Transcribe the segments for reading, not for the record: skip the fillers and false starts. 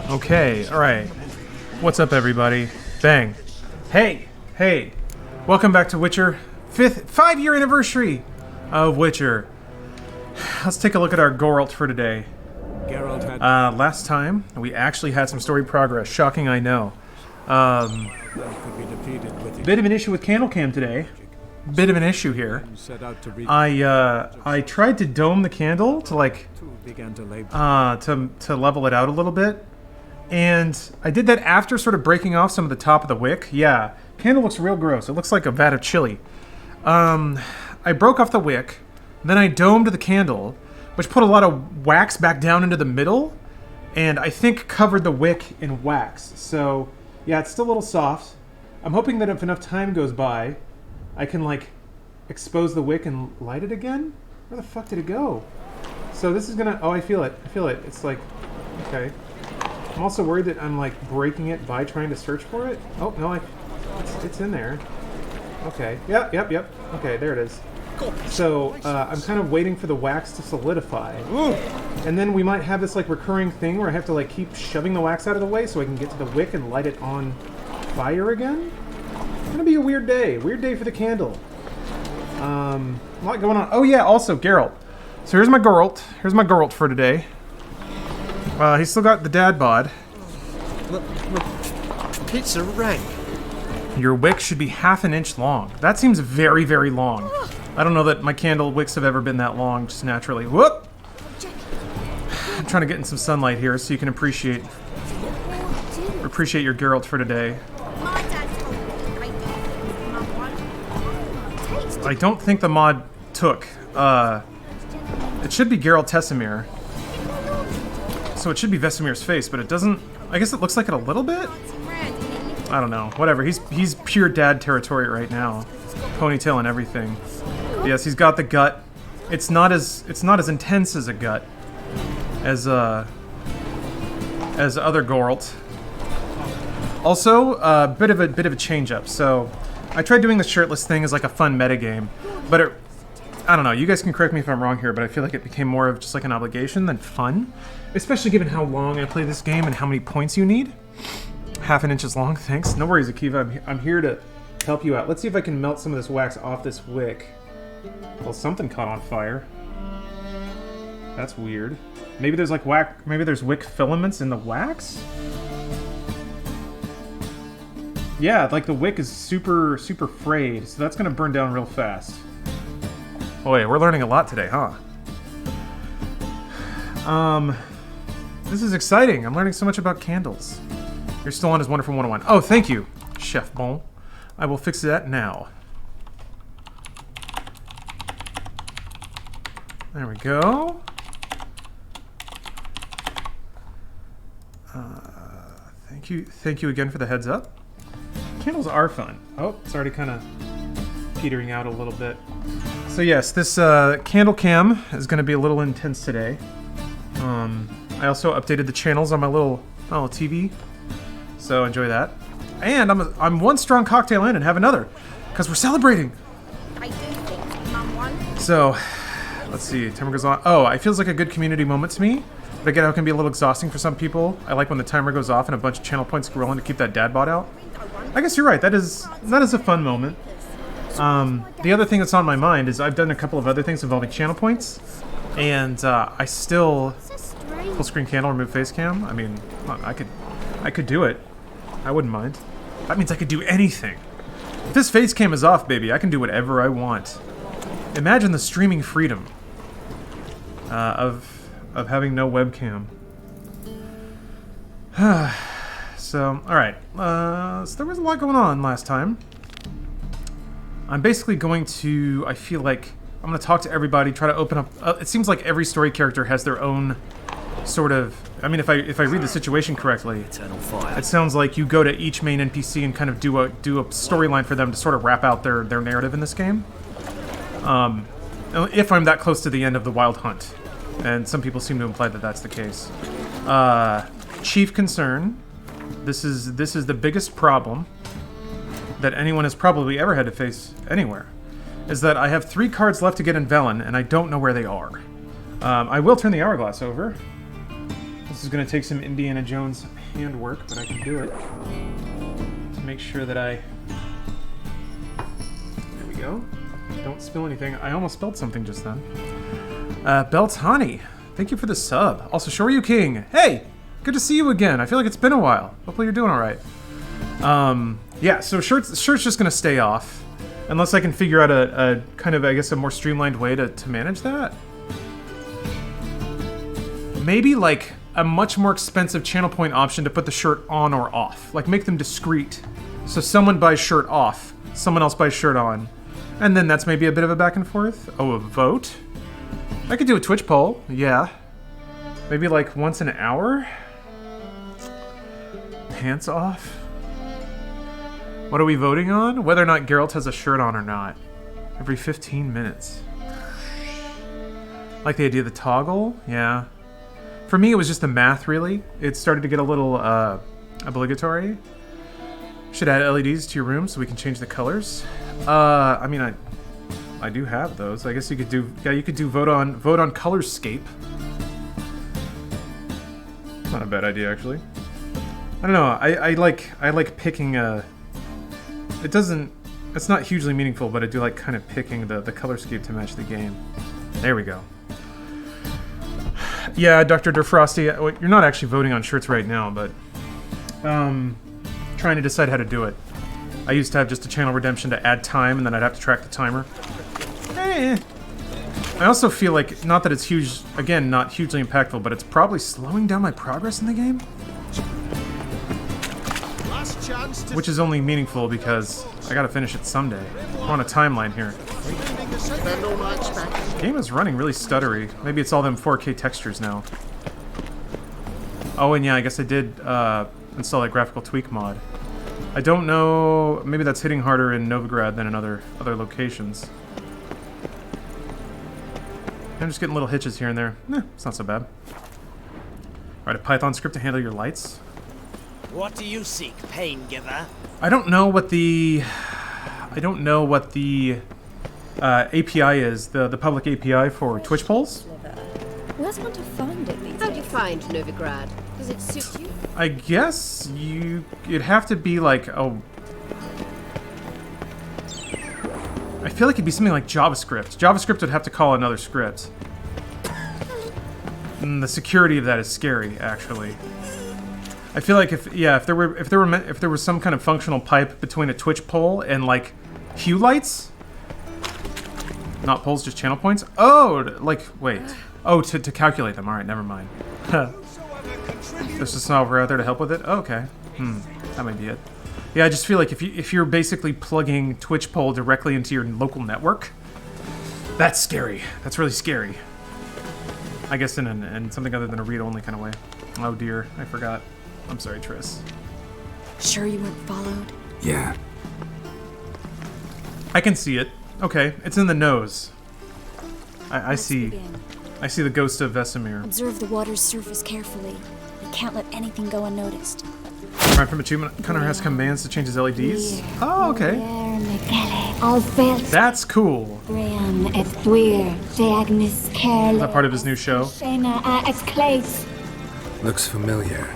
Okay, alright. What's up, everybody? Bang. Hey. Welcome back to Witcher. 5-year anniversary of Witcher. Let's take a look at our Geralt for today. Last time, we actually had some story progress. Shocking, I know. Bit of an issue with CandleCam today. Bit of an issue here. I tried to dome the candle to to level it out a little bit, and I did that after sort of breaking off some of the top of the wick. Yeah, candle looks real gross. It looks like a vat of chili. I broke off the wick, then I domed the candle, which put a lot of wax back down into the middle, and I think covered the wick in wax. So yeah, it's still a little soft. I'm hoping that if enough time goes by, I can, expose the wick and light it again? Where the fuck did it go? So this is gonna... Oh, I feel it. It's okay. I'm also worried that I'm, breaking it by trying to search for it. Oh, no, it's in there. Okay. Yep. Okay, there it is. So, I'm kind of waiting for the wax to solidify. Ooh. And then we might have this, recurring thing where I have to, keep shoving the wax out of the way so I can get to the wick and light it on fire again? It's gonna be a weird day. Weird day for the candle. A lot going on. Oh yeah, also Geralt. So here's my Geralt for today. He's still got the dad bod. Look, it's a rank. Your wick should be half an inch long. That seems very, very long. I don't know that my candle wicks have ever been that long, just naturally. Whoop! I'm trying to get in some sunlight here so you can appreciate your Geralt for today. I don't think the mod took. It should be Geralt Tessimir. So it should be Vesemir's face, but it doesn't... I guess it looks like it a little bit? I don't know. Whatever. He's pure dad territory right now. Ponytail and everything. Yes, he's got the gut. It's not as intense as a gut as other Geralt. Also, bit of a change up. So I tried doing the shirtless thing as a fun metagame, but I don't know, you guys can correct me if I'm wrong here, but I feel like it became more of just an obligation than fun, especially given how long I play this game and how many points you need. Half an inch is long, thanks. No worries, Akiva, I'm here to help you out. Let's see if I can melt some of this wax off this wick. Well, something caught on fire. That's weird. Maybe there's maybe there's wick filaments in the wax? Yeah, the wick is super frayed, so that's gonna burn down real fast. Boy, we're learning a lot today, huh? This is exciting. I'm learning so much about candles. You're still on his Wonderful 101. Oh, thank you, Chef Bon. I will fix that now. There we go. Thank you again for the heads up. Candles are fun. Oh, it's already kind of petering out a little bit. So yes, this candle cam is going to be a little intense today. I also updated the channels on my little TV, so enjoy that. And I'm one strong cocktail in and have another, because we're celebrating. I do think Mum won. So, let's see. Timer goes on. Oh, it feels like a good community moment to me. But again, it can be a little exhausting for some people. I like when the timer goes off and a bunch of channel points scroll in to keep that dad bod out. I guess you're right. That is a fun moment. The other thing that's on my mind is I've done a couple of other things involving channel points, and I still full screen candle, remove face cam. I mean, I could do it. I wouldn't mind. That means I could do anything. If this face cam is off, baby, I can do whatever I want. Imagine the streaming freedom of having no webcam. So, alright. So there was a lot going on last time. I'm basically going to... I feel like I'm going to talk to everybody, try to open up... it seems like every story character has their own sort of... I mean, if I read the situation correctly, it sounds like you go to each main NPC and kind of do a storyline for them to sort of wrap out their narrative in this game. If I'm that close to the end of the Wild Hunt. And some people seem to imply that that's the case. Chief concern. This is the biggest problem that anyone has probably ever had to face anywhere. Is that I have 3 cards left to get in Velen, and I don't know where they are. I will turn the hourglass over. This is going to take some Indiana Jones handwork, but I can do it. To make sure that I... There we go. Don't spill anything. I almost spilled something just then. Beltani, thank you for the sub. Also, Shoryu King, hey! Good to see you again. I feel like it's been a while. Hopefully you're doing alright. Yeah, so shirt's just going to stay off. Unless I can figure out a kind of, I guess, a more streamlined way to manage that. Maybe, like, a much more expensive channel point option to put the shirt on or off. Like, make them discreet. So someone buys shirt off, someone else buys shirt on. And then that's maybe a bit of a back and forth. Oh, a vote? I could do a Twitch poll, yeah. Maybe, like, once an hour? Pants off? What are we voting on? Whether or not Geralt has a shirt on or not. Every 15 minutes. Like the idea of the toggle? Yeah. For me, it was just the math, really. It started to get a little obligatory. Should add LEDs to your room so we can change the colors. I mean, I do have those. I guess you could do. Yeah, you could do vote on Colorscape. Not a bad idea, actually. I don't know. I like picking a. It doesn't. It's not hugely meaningful, but I do like kind of picking the color scheme to match the game. There we go. Yeah, Dr. Defrosty, you're not actually voting on shirts right now, but trying to decide how to do it. I used to have just a channel redemption to add time, and then I'd have to track the timer. I also feel like, not that it's huge, again, not hugely impactful, but it's probably slowing down my progress in the game. Which is only meaningful because I gotta finish it someday. We're on a timeline here. The game is running really stuttery. Maybe it's all them 4K textures now. Oh, and yeah, I guess I did install that graphical tweak mod. I don't know, maybe that's hitting harder in Novigrad than in other locations. I'm just getting little hitches here and there. It's not so bad. Write a Python script to handle your lights. What do you seek, pain giver? I don't know what the API is, the public API for Twitch polls. Where's one to find it these How do you days? find Novigrad? Does it suit you? I guess it'd have to be like I feel like it'd be something like JavaScript. JavaScript would have to call another script. And the security of that is scary, actually. I feel like if there was some kind of functional pipe between a Twitch poll and like hue lights, not polls, just channel points. Oh, like wait. Oh, to calculate them. All right, never mind. There's a solver out there to help with it. Oh, okay. That might be it. Yeah, I just feel like if you're basically plugging Twitch poll directly into your local network, that's scary. That's really scary. I guess in something other than a read-only kind of way. Oh dear, I forgot. I'm sorry, Triss. Sure you weren't followed? Yeah. I can see it. Okay, it's in the nose. I see. Begin. I see the ghost of Vesemir. Observe the water's surface carefully. You can't let anything go unnoticed. Right from achievement, Connor has commands to change his LEDs. Oh, okay. That's cool. Is that part of his new show? Looks familiar.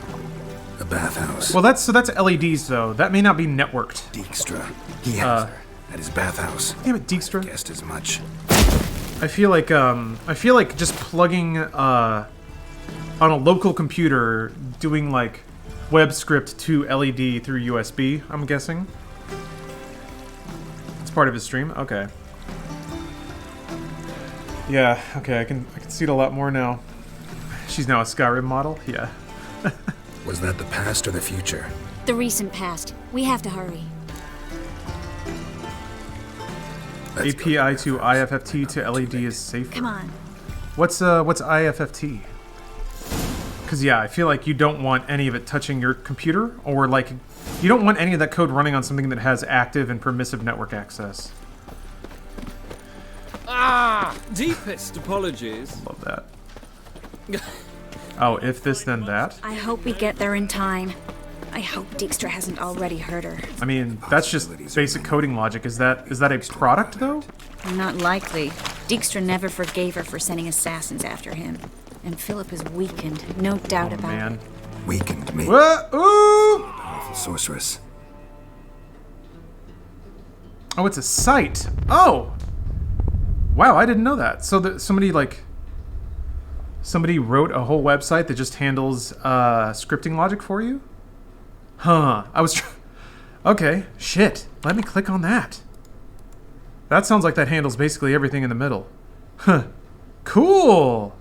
A bathhouse. Well, that's LEDs though. That may not be networked. Dijkstra. He has her at his bathhouse. Damn it, Dijkstra. Guessed as much. I feel like just plugging on a local computer, doing like web script to LED through USB. I'm guessing. It's part of his stream. Okay. Yeah. Okay. I can see it a lot more now. She's now a Skyrim model. Yeah. Was that the past or the future? The recent past. We have to hurry. Let's go API to to the bathhouse. IFFT to LED is safer. Come on. What's IFFT? Because yeah, I feel like you don't want any of it touching your computer, or like you don't want any of that code running on something that has active and permissive network access. Deepest apologies. Love that. Oh, if this then that. I hope we get there in time. I hope Dijkstra hasn't already hurt her. I mean, that's just basic coding logic. Is that a product though? Not likely. Dijkstra never forgave her for sending assassins after him. and Philip is weakened, no doubt about Man. it. Weakened me. What? Ooh! Powerful sorceress. Oh, it's a site. Oh! Wow, I didn't know that. So that somebody wrote a whole website that just handles scripting logic for you? Huh. Okay, shit. Let me click on that. That sounds like that handles basically everything in the middle. Huh. Cool!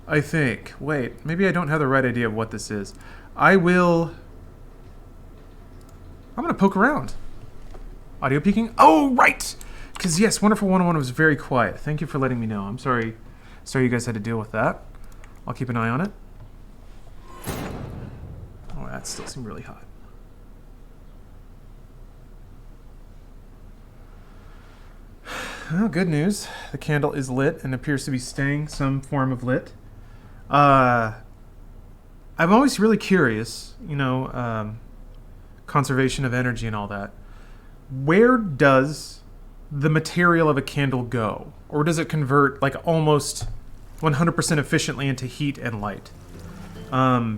I think. Wait, maybe I don't have the right idea of what this is. I'm gonna poke around. Audio peeking? Oh, right! Because yes, Wonderful 101 was very quiet. Thank you for letting me know. I'm sorry you guys had to deal with that. I'll keep an eye on it. Oh, that still seemed really hot. Well, good news. The candle is lit and appears to be staying some form of lit. I'm always really curious, conservation of energy and all that. Where does the material of a candle go? Or does it convert like almost 100% efficiently into heat and light?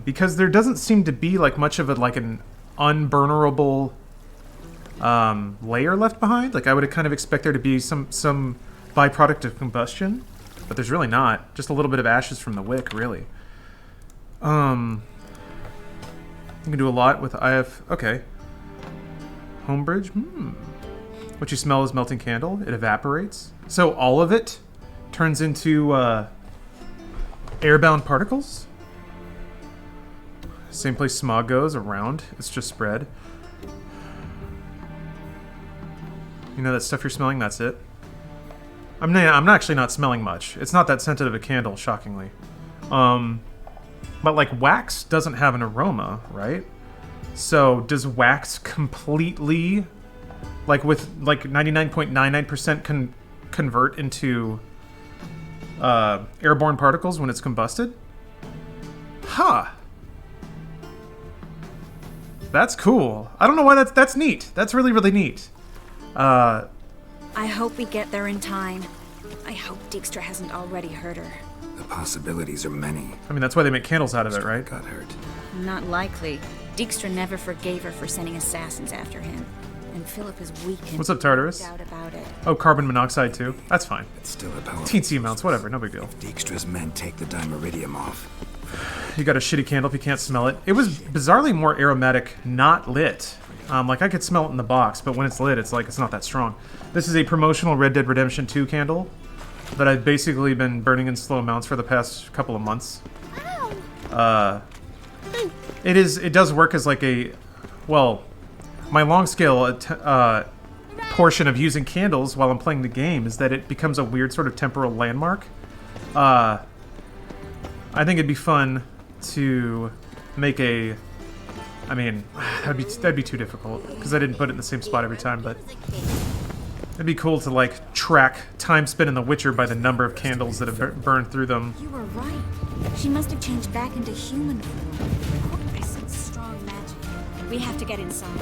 Because there doesn't seem to be like much of an unburnable layer left behind. Like I would kind of expect there to be some byproduct of combustion, but there's really not. Just a little bit of ashes from the wick, really. You can do a lot with IF. Okay. Homebridge. What you smell is melting candle. It evaporates. So all of it turns into airbound particles. Same place smog goes, around. It's just spread. You know that stuff you're smelling? That's it. I'm actually not smelling much. It's not that sensitive a candle, shockingly. But like wax doesn't have an aroma, right? So does wax completely, like with like 99.99% convert into airborne particles when it's combusted? Huh. That's cool. I don't know why that's neat. That's really, really neat. I hope we get there in time. I hope Dijkstra hasn't already hurt her. The possibilities are many. I mean, that's why they make candles out of it, right? Got hurt. Not likely. Dijkstra never forgave her for sending assassins after him. And Philip is weakened. What's up, Tartarus? No doubt about it. Oh, carbon monoxide too. That's fine. It's still a powerful Teensy amounts, whatever, no big deal. Dijkstra's men take the dimeridium off. You got a shitty candle if you can't smell it. It was bizarrely more aromatic, not lit. Like I could smell it in the box, but when it's lit, it's like it's not that strong. This is a promotional Red Dead Redemption 2 candle that I've basically been burning in slow amounts for the past couple of months. It does work as like my long scale portion of using candles while I'm playing the game is that it becomes a weird sort of temporal landmark. I think it'd be fun to make that'd be too difficult because I didn't put it in the same spot every time, but it'd be cool to like track time spent in The Witcher by the number of candles that have burned through them. You were right. She must have changed back into human form. I sense strong magic. We have to get inside.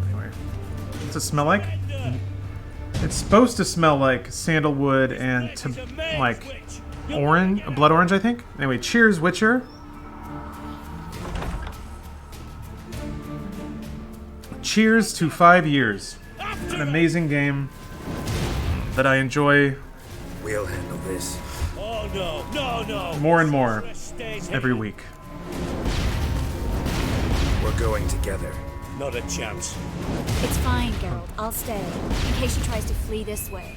Anyway, what's it smell like? It's supposed to smell like sandalwood and like orange, blood orange, I think. Anyway, cheers, Witcher. Cheers to 5 years. An amazing game that I enjoy. We'll handle this. Oh no. More and more every week. We're going together. Not a chance. It's fine, Geralt. I'll stay, in case she tries to flee this way.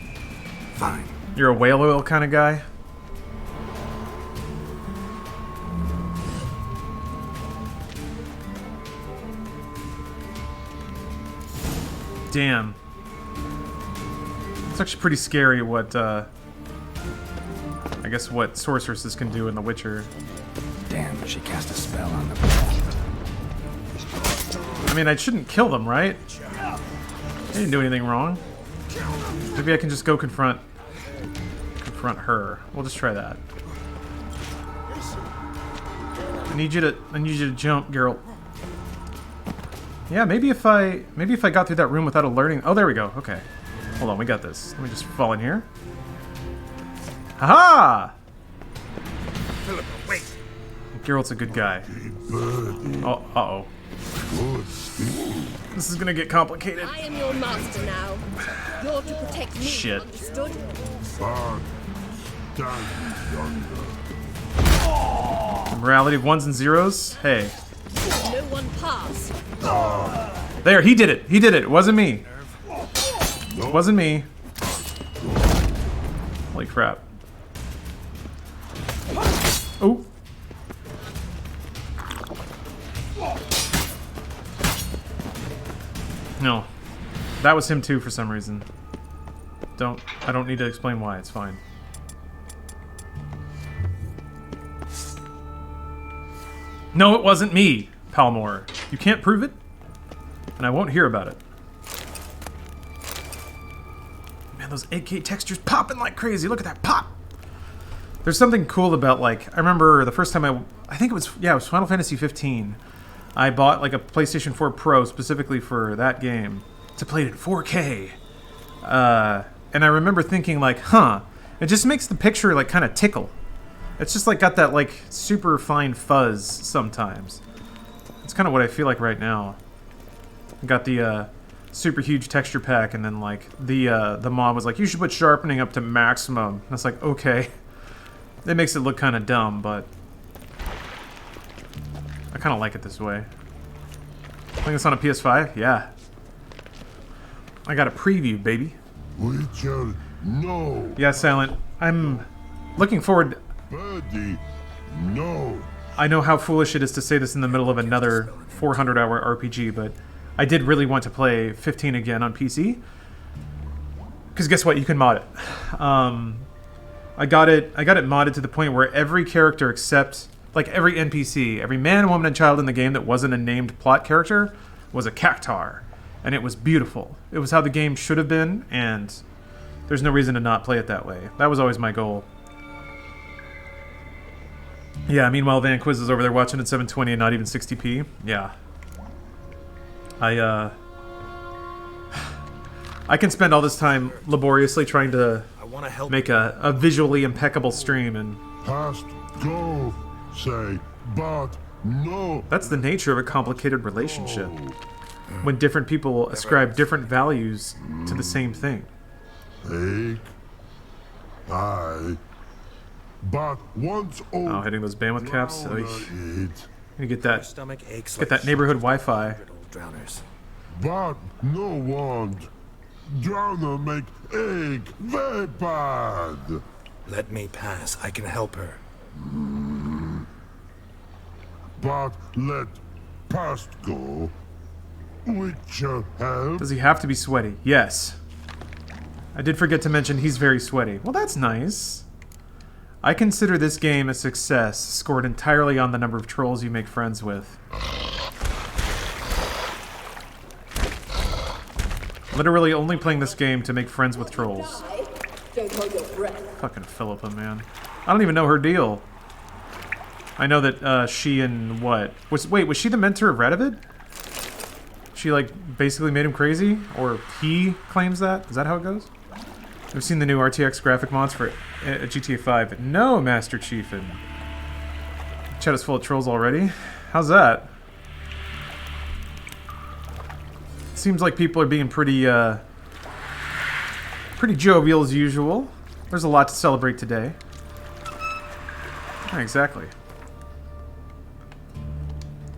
Fine. You're a whale oil kind of guy? Damn. It's actually pretty scary what, I guess what sorceresses can do in The Witcher. Damn, she cast a spell on the... I mean, I shouldn't kill them, right? I didn't do anything wrong. Maybe I can just go confront her. We'll just try that. I need you to jump, Geralt. Yeah, maybe if I got through that room without alerting. Oh, there we go. Okay. Hold on, we got this. Let me just fall in here. Haha! Geralt's a good guy. Oh, uh-oh. This is gonna get complicated. I am your master now. You're to protect me. Shit. Understood? Morality of ones and zeros? Hey. No one pass. There, he did it. He did it. It wasn't me. It wasn't me. Holy crap. Oh. No. That was him too for some reason. I don't need to explain why, it's fine. No, it wasn't me, Palmore. You can't prove it, and I won't hear about it. Man, those 8K textures popping like crazy. Look at that pop! There's something cool about, like, I remember the first time I think it was Final Fantasy 15. I bought, like, a PlayStation 4 Pro specifically for that game to play it in 4K. And I remember thinking, like, huh, it just makes the picture, like, kind of tickle. It's just, like, got that, like, super fine fuzz sometimes. It's kind of what I feel like right now. I got the, super huge texture pack, and then, like, the mom was like, you should put sharpening up to maximum. And I was like, okay. It makes it look kind of dumb, but I kind of like it this way. Playing this on a PS5? Yeah. I got a preview, baby. Witcher, no. Yeah, Silent. I'm looking forward... Birdie, no. I know how foolish it is to say this in the middle of another 400-hour RPG, but I did really want to play 15 again on PC. Because guess what? You can mod it. I got it modded to the point where every character except, like, every NPC, every man, woman, and child in the game that wasn't a named plot character was a cactuar. And it was beautiful. It was how the game should have been, and there's no reason to not play it that way. That was always my goal. Yeah, meanwhile, Van Quiz is over there watching at 720 and not even 60p. Yeah. I can spend all this time laboriously trying to make a visually impeccable stream, and Past, go, say, but no. that's the nature of a complicated relationship. When different people ascribe different values to the same thing. Take, I, but once Oh, hitting those bandwidth caps. Oh, it, you get that. Stomach aches Get that neighborhood Wi-Fi. drowners. but no want. Drowner make egg very bad. Let me pass. I can help her. But let past go. Witcher help. Does he have to be sweaty? Yes. I did forget to mention he's very sweaty. Well, that's nice. I consider this game a success, scored entirely on the number of trolls you make friends with. Literally only playing this game to make friends with trolls. Don't hold your breath. Fucking Philippa, man. I don't even know her deal. I know that she and what? Was she the mentor of Radovid? She, like, basically made him crazy? Or he claims that? Is that how it goes? We've seen the new RTX graphic mods for GTA 5. No, Master Chief. And chat is full of trolls already. How's that? Seems like people are being pretty jovial as usual. There's a lot to celebrate today. Yeah, exactly.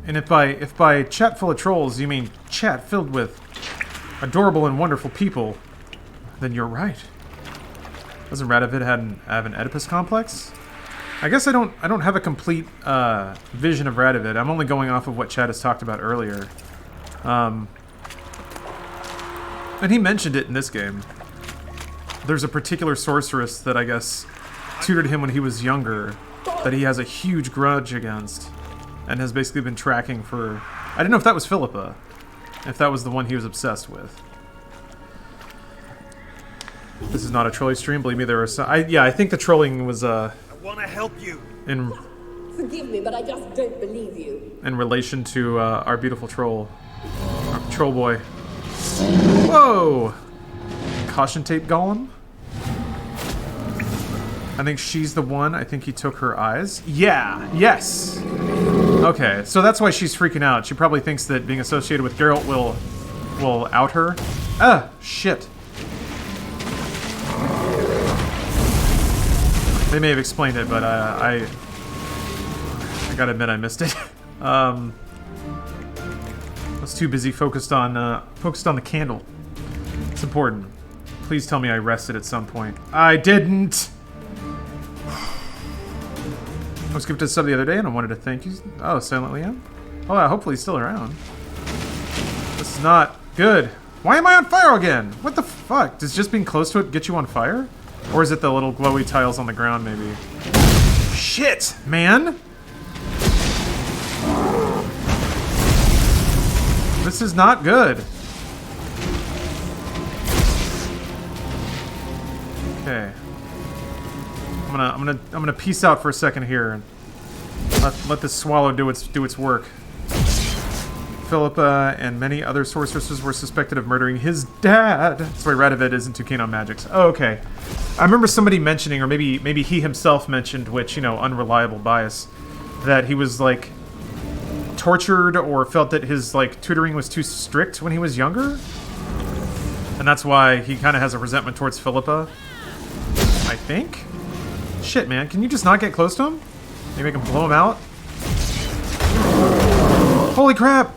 And if by chat full of trolls you mean chat filled with adorable and wonderful people, then you're right. Doesn't Radovid have an Oedipus complex? I guess I don't have a complete vision of Radovid. I'm only going off of what chat has talked about earlier. And he mentioned it in this game. There's a particular sorceress that I guess tutored him when he was younger that he has a huge grudge against and has basically been tracking for... I didn't know if that was Philippa. If that was the one he was obsessed with. This is not a trolling stream. Believe me, there are some... I think the trolling was... I want to help you. Forgive me, but I just don't believe you. In relation to our beautiful troll. Our troll boy. Whoa! Caution tape golem? I think she's the one. I think he took her eyes. Yeah! Yes! Okay, so that's why she's freaking out. She probably thinks that being associated with Geralt will out her. Ah, shit. They may have explained it, but I gotta admit I missed it. I was too busy focused on the candle. It's important. Please tell me I rested at some point. I didn't. I was gifted a sub the other day, and I wanted to thank you. Oh, Silent Liam? Oh, hopefully he's still around. This is not good. Why am I on fire again? What the fuck? Does just being close to it get you on fire? Or is it the little glowy tiles on the ground, maybe? Shit, man! This is not good. Okay. I'm gonna peace out for a second here and let this swallow do its work. Philippa and many other sorceresses were suspected of murdering his dad. That's why Radovid isn't too keen on magics. Oh, okay. I remember somebody mentioning, or maybe he himself mentioned, which, you know, unreliable bias, that he was like tortured or felt that his like tutoring was too strict when he was younger, and that's why he kind of has a resentment towards Philippa. I think. Shit, man, can you just not get close to him? Maybe I can blow him out? Holy crap!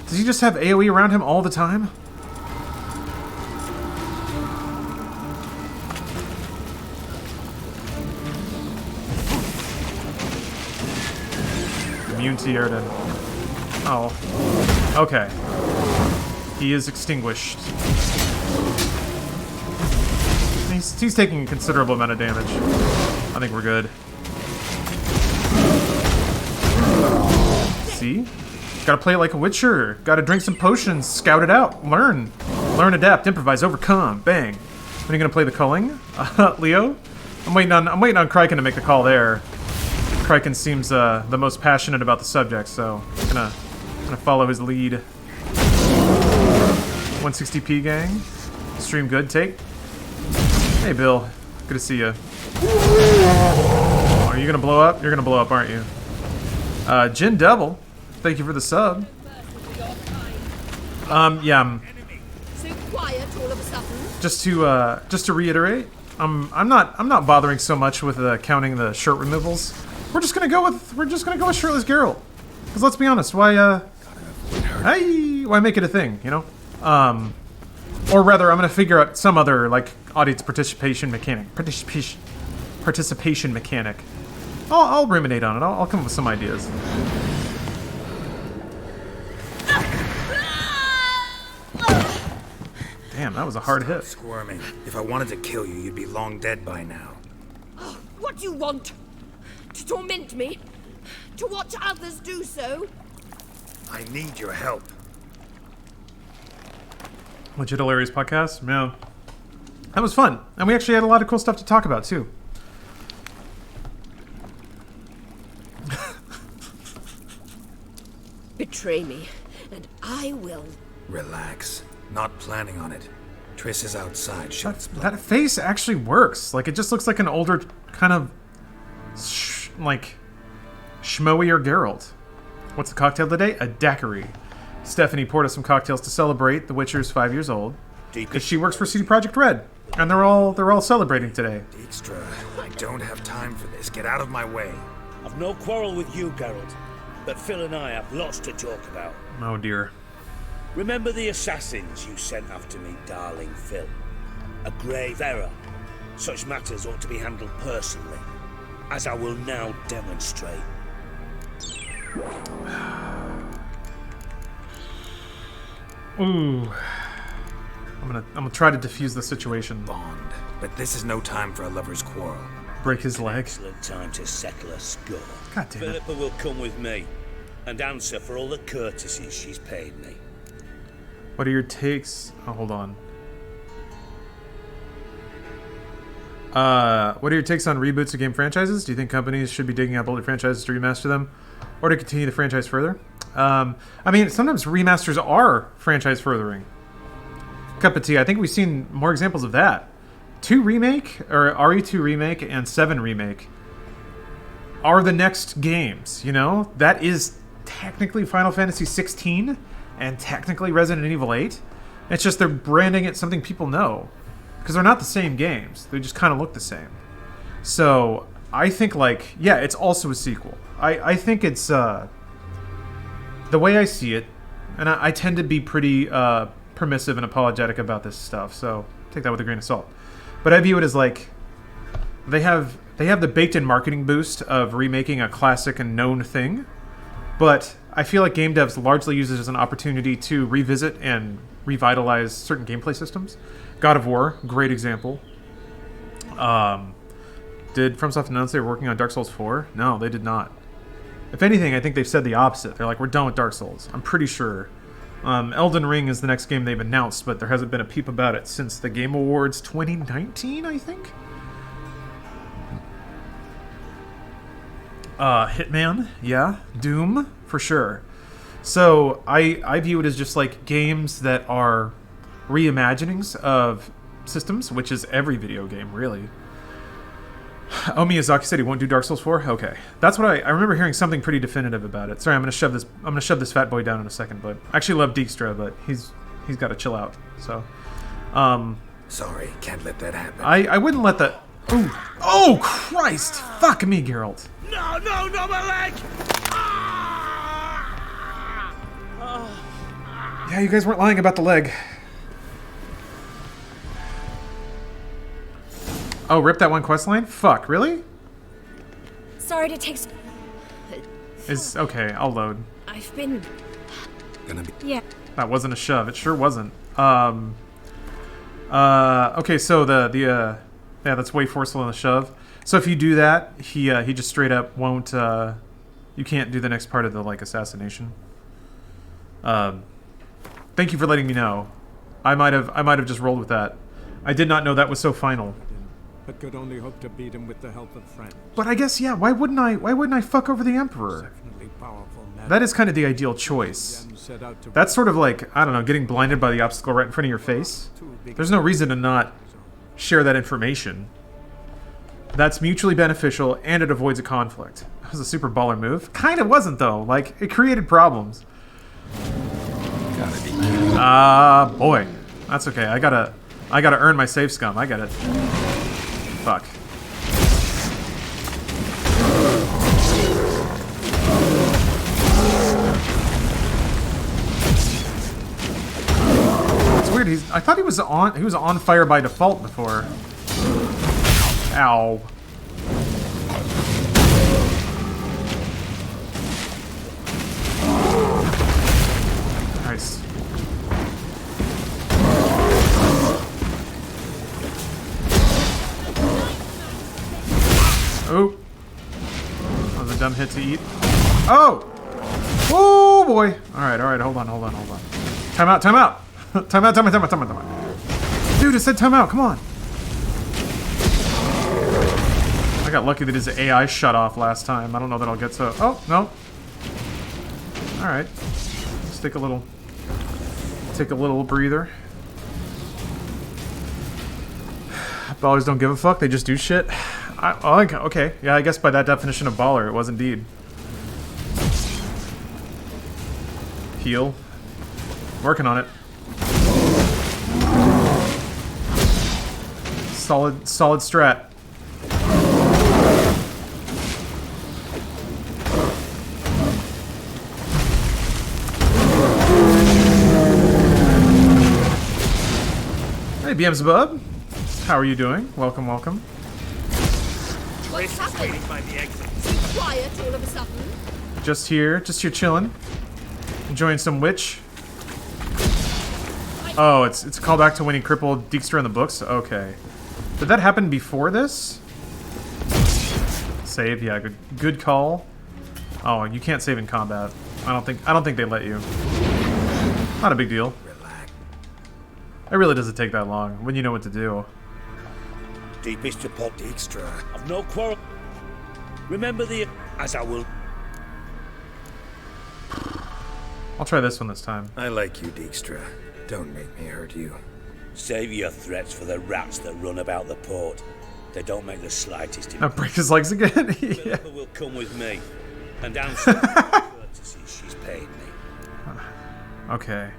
Does he just have AoE around him all the time? Immune to Erden. Oh. Okay. He is extinguished. He's taking a considerable amount of damage. I think we're good. See? Gotta play it like a Witcher. Gotta drink some potions, scout it out, learn. Learn, adapt, improvise, overcome. Bang. When are you gonna play the culling? Leo? I'm waiting on Kryken to make the call there. Kryken seems the most passionate about the subject, so I'm gonna follow his lead. 160p gang. Stream good, take. Hey Bill, good to see you. Are you gonna blow up? You're gonna blow up, aren't you? Jin Devil, thank you for the sub. Yeah. So quiet all of a sudden. Just to reiterate, I'm not bothering so much with counting the shirt removals. We're just gonna go with shirtless Geralt. Because let's be honest, why make it a thing, you know? Or rather, I'm gonna figure out some other like audience participation mechanic. Participation mechanic. I'll ruminate on it. I'll come up with some ideas. Damn, that was a hard hit. Squirming. If I wanted to kill you, you'd be long dead by now. What do you want? To torment me? To watch others do so? I need your help. Legit Hilarious podcast? Yeah. That was fun. And we actually had a lot of cool stuff to talk about, too. Betray me, and I will. Relax. Not planning on it. Triss is outside. She'll explode. That face actually works. Like, it just looks like an older kind of schmoey-er Geralt. What's the cocktail today? A daiquiri. Stephanie poured us some cocktails to celebrate. The Witcher's 5 years old. Because she works for CD Projekt Red. And they're all celebrating today. Dijkstra, I don't have time for this. Get out of my way. I've no quarrel with you, Geralt, but Phil and I have lots to talk about. Oh dear. Remember the assassins you sent after me, darling Phil? A grave error. Such matters ought to be handled personally, as I will now demonstrate. Ooh. I'm gonna try to defuse the situation. Bond. But this is no time for a lover's quarrel. Break his leg. Excellent time to settle a score. God damn it. Philippa will come with me and answer for all the courtesies she's paid me. What are your takes? Oh, hold on. What are your takes on reboots of game franchises? Do you think companies should be digging up older franchises to remaster them, or to continue the franchise further? I mean, sometimes remasters are franchise furthering. Cup of tea. I think we've seen more examples of that. 2 remake, or RE2 remake, and 7 remake. are the next games, you know? That is technically Final Fantasy 16 and technically Resident Evil 8. It's just they're branding it something people know. Because they're not the same games. They just kind of look the same. So, I think, like, yeah, it's also a sequel. I think it's, the way I see it, and I tend to be pretty permissive and apologetic about this stuff, so take that with a grain of salt. But I view it as, like, they have the baked-in marketing boost of remaking a classic and known thing, but I feel like game devs largely use it as an opportunity to revisit and revitalize certain gameplay systems. God of War, great example. Did FromSoft announce they were working on Dark Souls 4? No, they did not. If anything, I think they've said the opposite. They're like, we're done with Dark Souls. I'm pretty sure. Elden Ring is the next game they've announced, but there hasn't been a peep about it since the Game Awards 2019, I think? Hitman, yeah. Doom, for sure. So, I view it as just like games that are reimaginings of systems, which is every video game, really. Oh, Miyazaki said he won't do Dark Souls 4? Okay. That's what I remember hearing something pretty definitive about it. Sorry, I'm gonna shove this fat boy down in a second, but I actually love Dijkstra, but he's gotta chill out. So Sorry, can't let that happen. I wouldn't let that. Ooh. Oh Christ! Fuck me, Geralt. No, not my leg! Yeah, you guys weren't lying about the leg. Oh, rip that one quest line? Fuck, really? Sorry to take... Is okay, I'll load. I've been... Gonna be. Yeah. That wasn't a shove. It sure wasn't. Okay, so yeah, that's way forceful in the shove. So if you do that, he just straight up won't. You can't do the next part of the like assassination. Thank you for letting me know. I might have just rolled with that. I did not know that was so final. But could only hope to beat him with the help of friends. But I guess yeah. Why wouldn't I fuck over the Emperor? Definitely powerful man. That is kind of the ideal choice. Set out to That's sort of like, I don't know, getting blinded by the obstacle right in front of your face. There's no reason to not share that information. That's mutually beneficial, and it avoids a conflict. That was a super baller move. Kind of wasn't, though. Like, it created problems. Gotta be kidding. Boy. That's okay. I gotta earn my save scum. I get it. Fuck. It's weird. I thought he was on fire by default before. Ow. Nice. Oh. That was a dumb hit to eat. Oh! Oh boy! Alright, hold on. Time out. Time out. Dude, it said time out, come on. I got lucky that his AI shut off last time. I don't know that I'll get so... Oh, no. Alright. Let's take a little breather. Ballers don't give a fuck, they just do shit. Okay, yeah, I guess by that definition of baller, it was indeed. Heal. Working on it. Solid strat. Hey, BM's Bub. How are you doing? Welcome. What's happened? So quiet all of a sudden. Just here chilling. Enjoying some witch. Oh, it's a callback to when he crippled Dijkstra in the books? Okay. Did that happen before this? Save, yeah, good call. Oh, you can't save in combat. I don't think they let you. Not a big deal. Relax. It really doesn't take that long when you know what to do. Deepest to pot Dijkstra. I've no quarrel. Remember as I will. I'll try this one this time. I like you, Dijkstra. Don't make me hurt you. Save your threats for the rats that run about the port. They don't make the slightest I'll break his legs again. Yeah. Philippa will come with me and answer the courtesy she's paid me. Okay.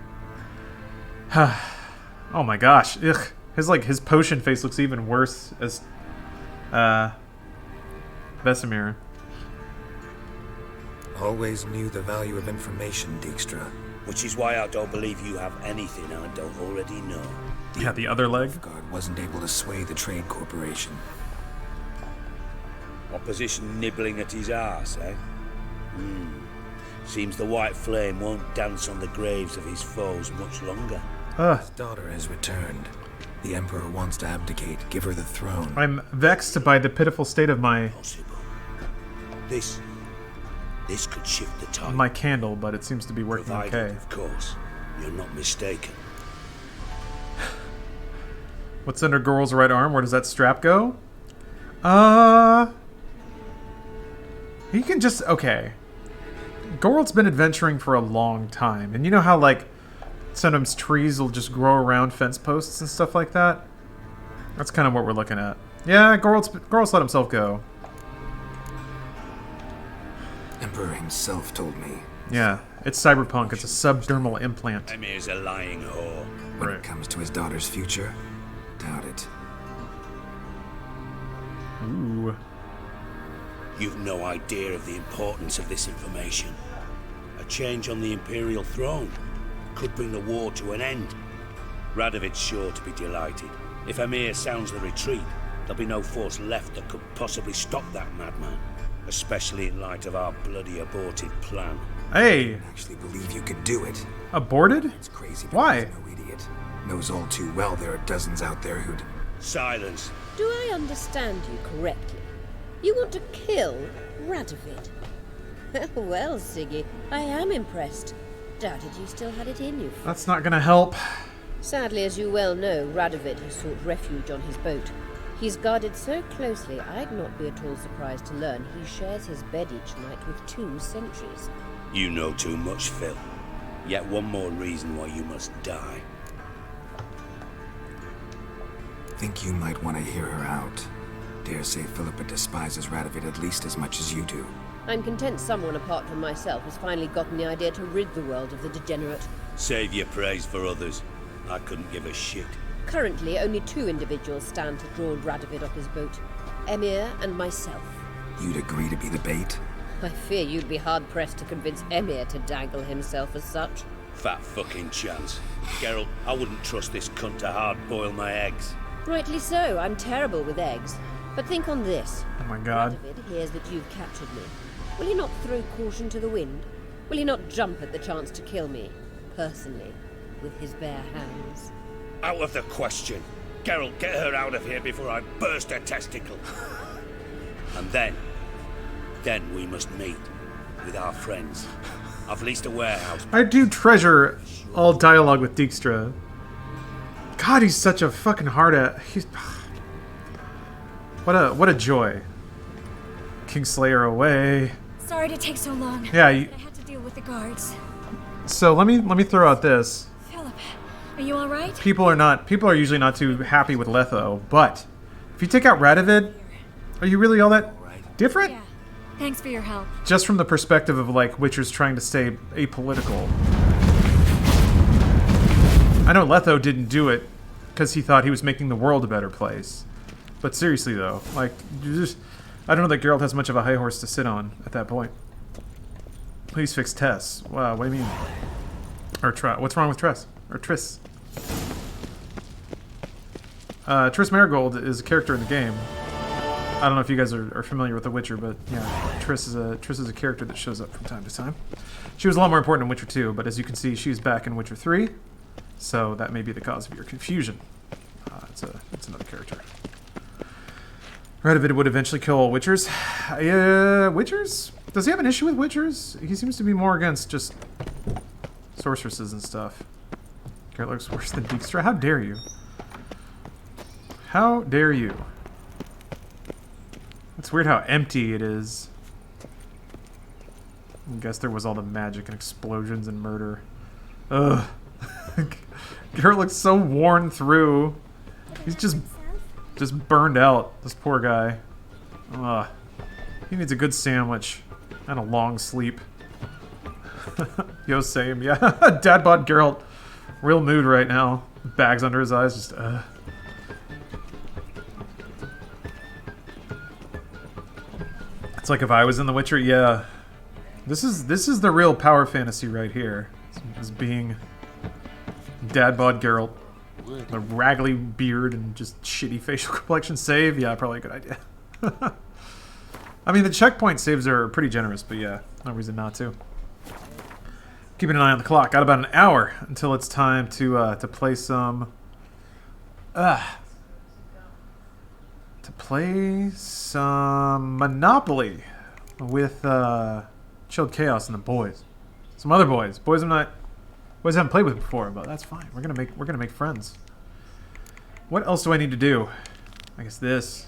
Oh my gosh. Ugh. His potion face looks even worse as Vesemir. Always knew the value of information, Dijkstra. Which is why I don't believe you have anything I don't already know. Yeah, the other leg. Guard wasn't able to sway the trade corporation. Opposition nibbling at his arse, eh? Seems the white flame won't dance on the graves of his foes much longer. His daughter has returned. The Emperor wants to abdicate, give her the throne. I'm vexed by the pitiful state of my Possible. This could shift the tide. my candle, but it seems to be working Provided, okay. of course, you're not mistaken. What's under Gorl's right arm? Where does that strap go? He can just... Okay. Gorl's been adventuring for a long time. And you know how, like, sometimes trees will just grow around fence posts and stuff like that? That's kind of what we're looking at. Yeah, Gorl's let himself go. Emperor himself told me. Yeah, it's cyberpunk. It's a subdermal implant. Emir's a lying whore. When Right. it comes to his daughter's future, doubt it. Ooh. You've no idea of the importance of this information. A change on the Imperial throne could bring the war to an end. Radovid's sure to be delighted. If Emir sounds the retreat, there'll be no force left that could possibly stop that madman. Especially in light of our bloody aborted plan. Hey! I actually believe you could do it. Aborted? It's crazy, but Why? he's no idiot. Knows all too well there are dozens out there who'd... Silence. Do I understand you correctly? You want to kill Radovid? Well, Siggy, I am impressed. Doubted you still had it in you. That's not gonna help. Sadly, as you well know, Radovid has sought refuge on his boat. He's guarded so closely, I'd not be at all surprised to learn he shares his bed each night with 2 sentries. You know too much, Phil. Yet one more reason why you must die. Think you might want to hear her out. Dare say Philippa despises Radovid at least as much as you do. I'm content someone apart from myself has finally gotten the idea to rid the world of the degenerate. Save your praise for others. I couldn't give a shit. Currently, only 2 individuals stand to draw Radovid off his boat. Emir and myself. You'd agree to be the bait? I fear you'd be hard-pressed to convince Emir to dangle himself as such. Fat fucking chance. Geralt, I wouldn't trust this cunt to hard-boil my eggs. Rightly so, I'm terrible with eggs. But think on this. Oh my god. Radovid hears that you've captured me. Will he not throw caution to the wind? Will he not jump at the chance to kill me, personally, with his bare hands? Out of the question. Geralt, get her out of here before I burst her testicle. And then we must meet with our friends. I've leased a warehouse. I do treasure all dialogue with Dijkstra. God, he's such a fucking he's what a joy. Kingslayer away. Sorry to take so long. Yeah, I had to deal with the guards. so let me throw out this. Philip, are you all right? People are usually not too happy with Letho, but if you take out Radovid, are you really all that different? Yeah. Thanks for your help. Just from the perspective of like Witcher's trying to stay apolitical. I know Letho didn't do it because he thought he was making the world a better place. But seriously though, like, I don't know that Geralt has much of a high horse to sit on at that point. Please fix Tess. Wow, what do you mean? Or what's wrong with Triss? Or Triss? Triss Marigold is a character in the game. I don't know if you guys are familiar with The Witcher, but yeah, Triss is a character that shows up from time to time. She was a lot more important in Witcher 2, but as you can see, she's back in Witcher 3, so that may be the cause of your confusion. It's another character. Radovid would eventually kill all Witchers. Witchers? Does he have an issue with Witchers? He seems to be more against just sorceresses and stuff. Geralt looks worse than Dijkstra. How dare you? How dare you? It's weird how empty it is. I guess there was all the magic and explosions and murder. Ugh. Geralt looks so worn through. He's just just burned out. This poor guy. Ugh. He needs a good sandwich and a long sleep. Yo, same. Yeah, Dad bod Geralt. Real mood right now. Bags under his eyes. Just, It's like if I was in The Witcher. Yeah. This is the real power fantasy right here. Is being Dad bod Geralt. The raggedy beard and just shitty facial complexion save. Yeah, probably a good idea. I mean, the checkpoint saves are pretty generous, but yeah, no reason not to. Keeping an eye on the clock. Got about an hour until it's time to play some. To play some Monopoly with Chilled Chaos and the boys. Some other boys. Boys I haven't played with before, but that's fine. We're gonna make friends. What else do I need to do? I guess this.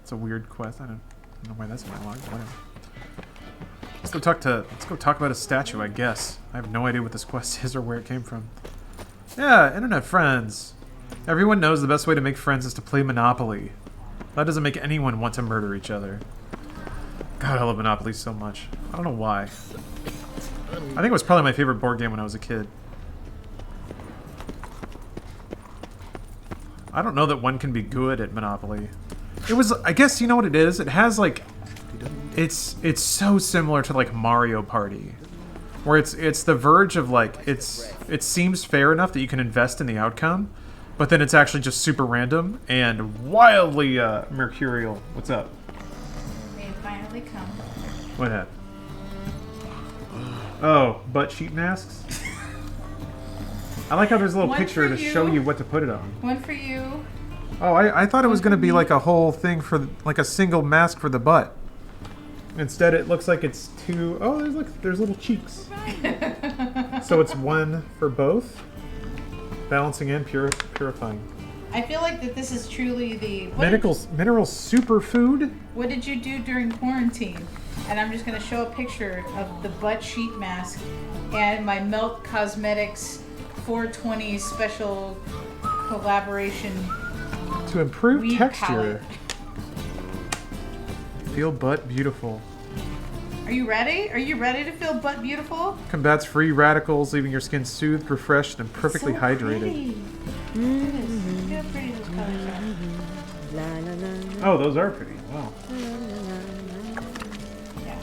It's a weird quest. I don't know why that's in my log. Whatever. Let's go talk about a statue, I guess. I have no idea what this quest is or where it came from. Yeah, internet friends. Everyone knows the best way to make friends is to play Monopoly. That doesn't make anyone want to murder each other. God, I love Monopoly so much. I don't know why. I think it was probably my favorite board game when I was a kid. I don't know that one can be good at Monopoly. It was, I guess, you know what it is? It has, like, it's so similar to, like, Mario Party. Where it's the verge of, like, it seems fair enough that you can invest in the outcome, but then it's actually just super random and wildly mercurial. What's up? They finally come. What happened? Oh, butt sheet masks? I like how there's a little picture to show you what to put it on. One for you. Oh, I thought it was going to be like a whole thing for, like a single mask for the butt. Instead, it looks like it's two. Oh, there's little cheeks. So it's one for both, balancing and purifying. I feel like that this is truly the mineral superfood. What did you do during quarantine? And I'm just going to show a picture of the butt sheet mask and my Melt Cosmetics 420 special collaboration to improve weed texture. palette. Feel butt beautiful. Are you ready? Are you ready to feel butt beautiful? Combats free radicals, leaving your skin soothed, refreshed, and perfectly hydrated. Mm-hmm. Look how pretty those colors are. Oh, those are pretty. Wow. Yeah.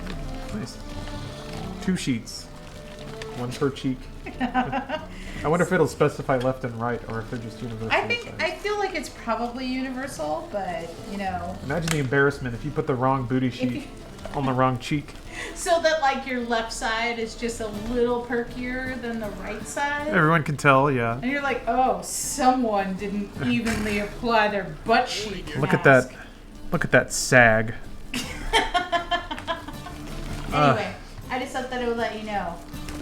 Nice. 2 sheets. 1 per cheek. I wonder if it'll specify left and right, or if they're just universal. I feel like it's probably universal, but you know. Imagine the embarrassment if you put the wrong booty sheet on the wrong cheek. So that like your left side is just a little perkier than the right side. Everyone can tell, yeah. And you're like, oh, someone didn't evenly apply their butt sheet. Look at that. Look at that sag. Anyway, I just thought that I would let you know.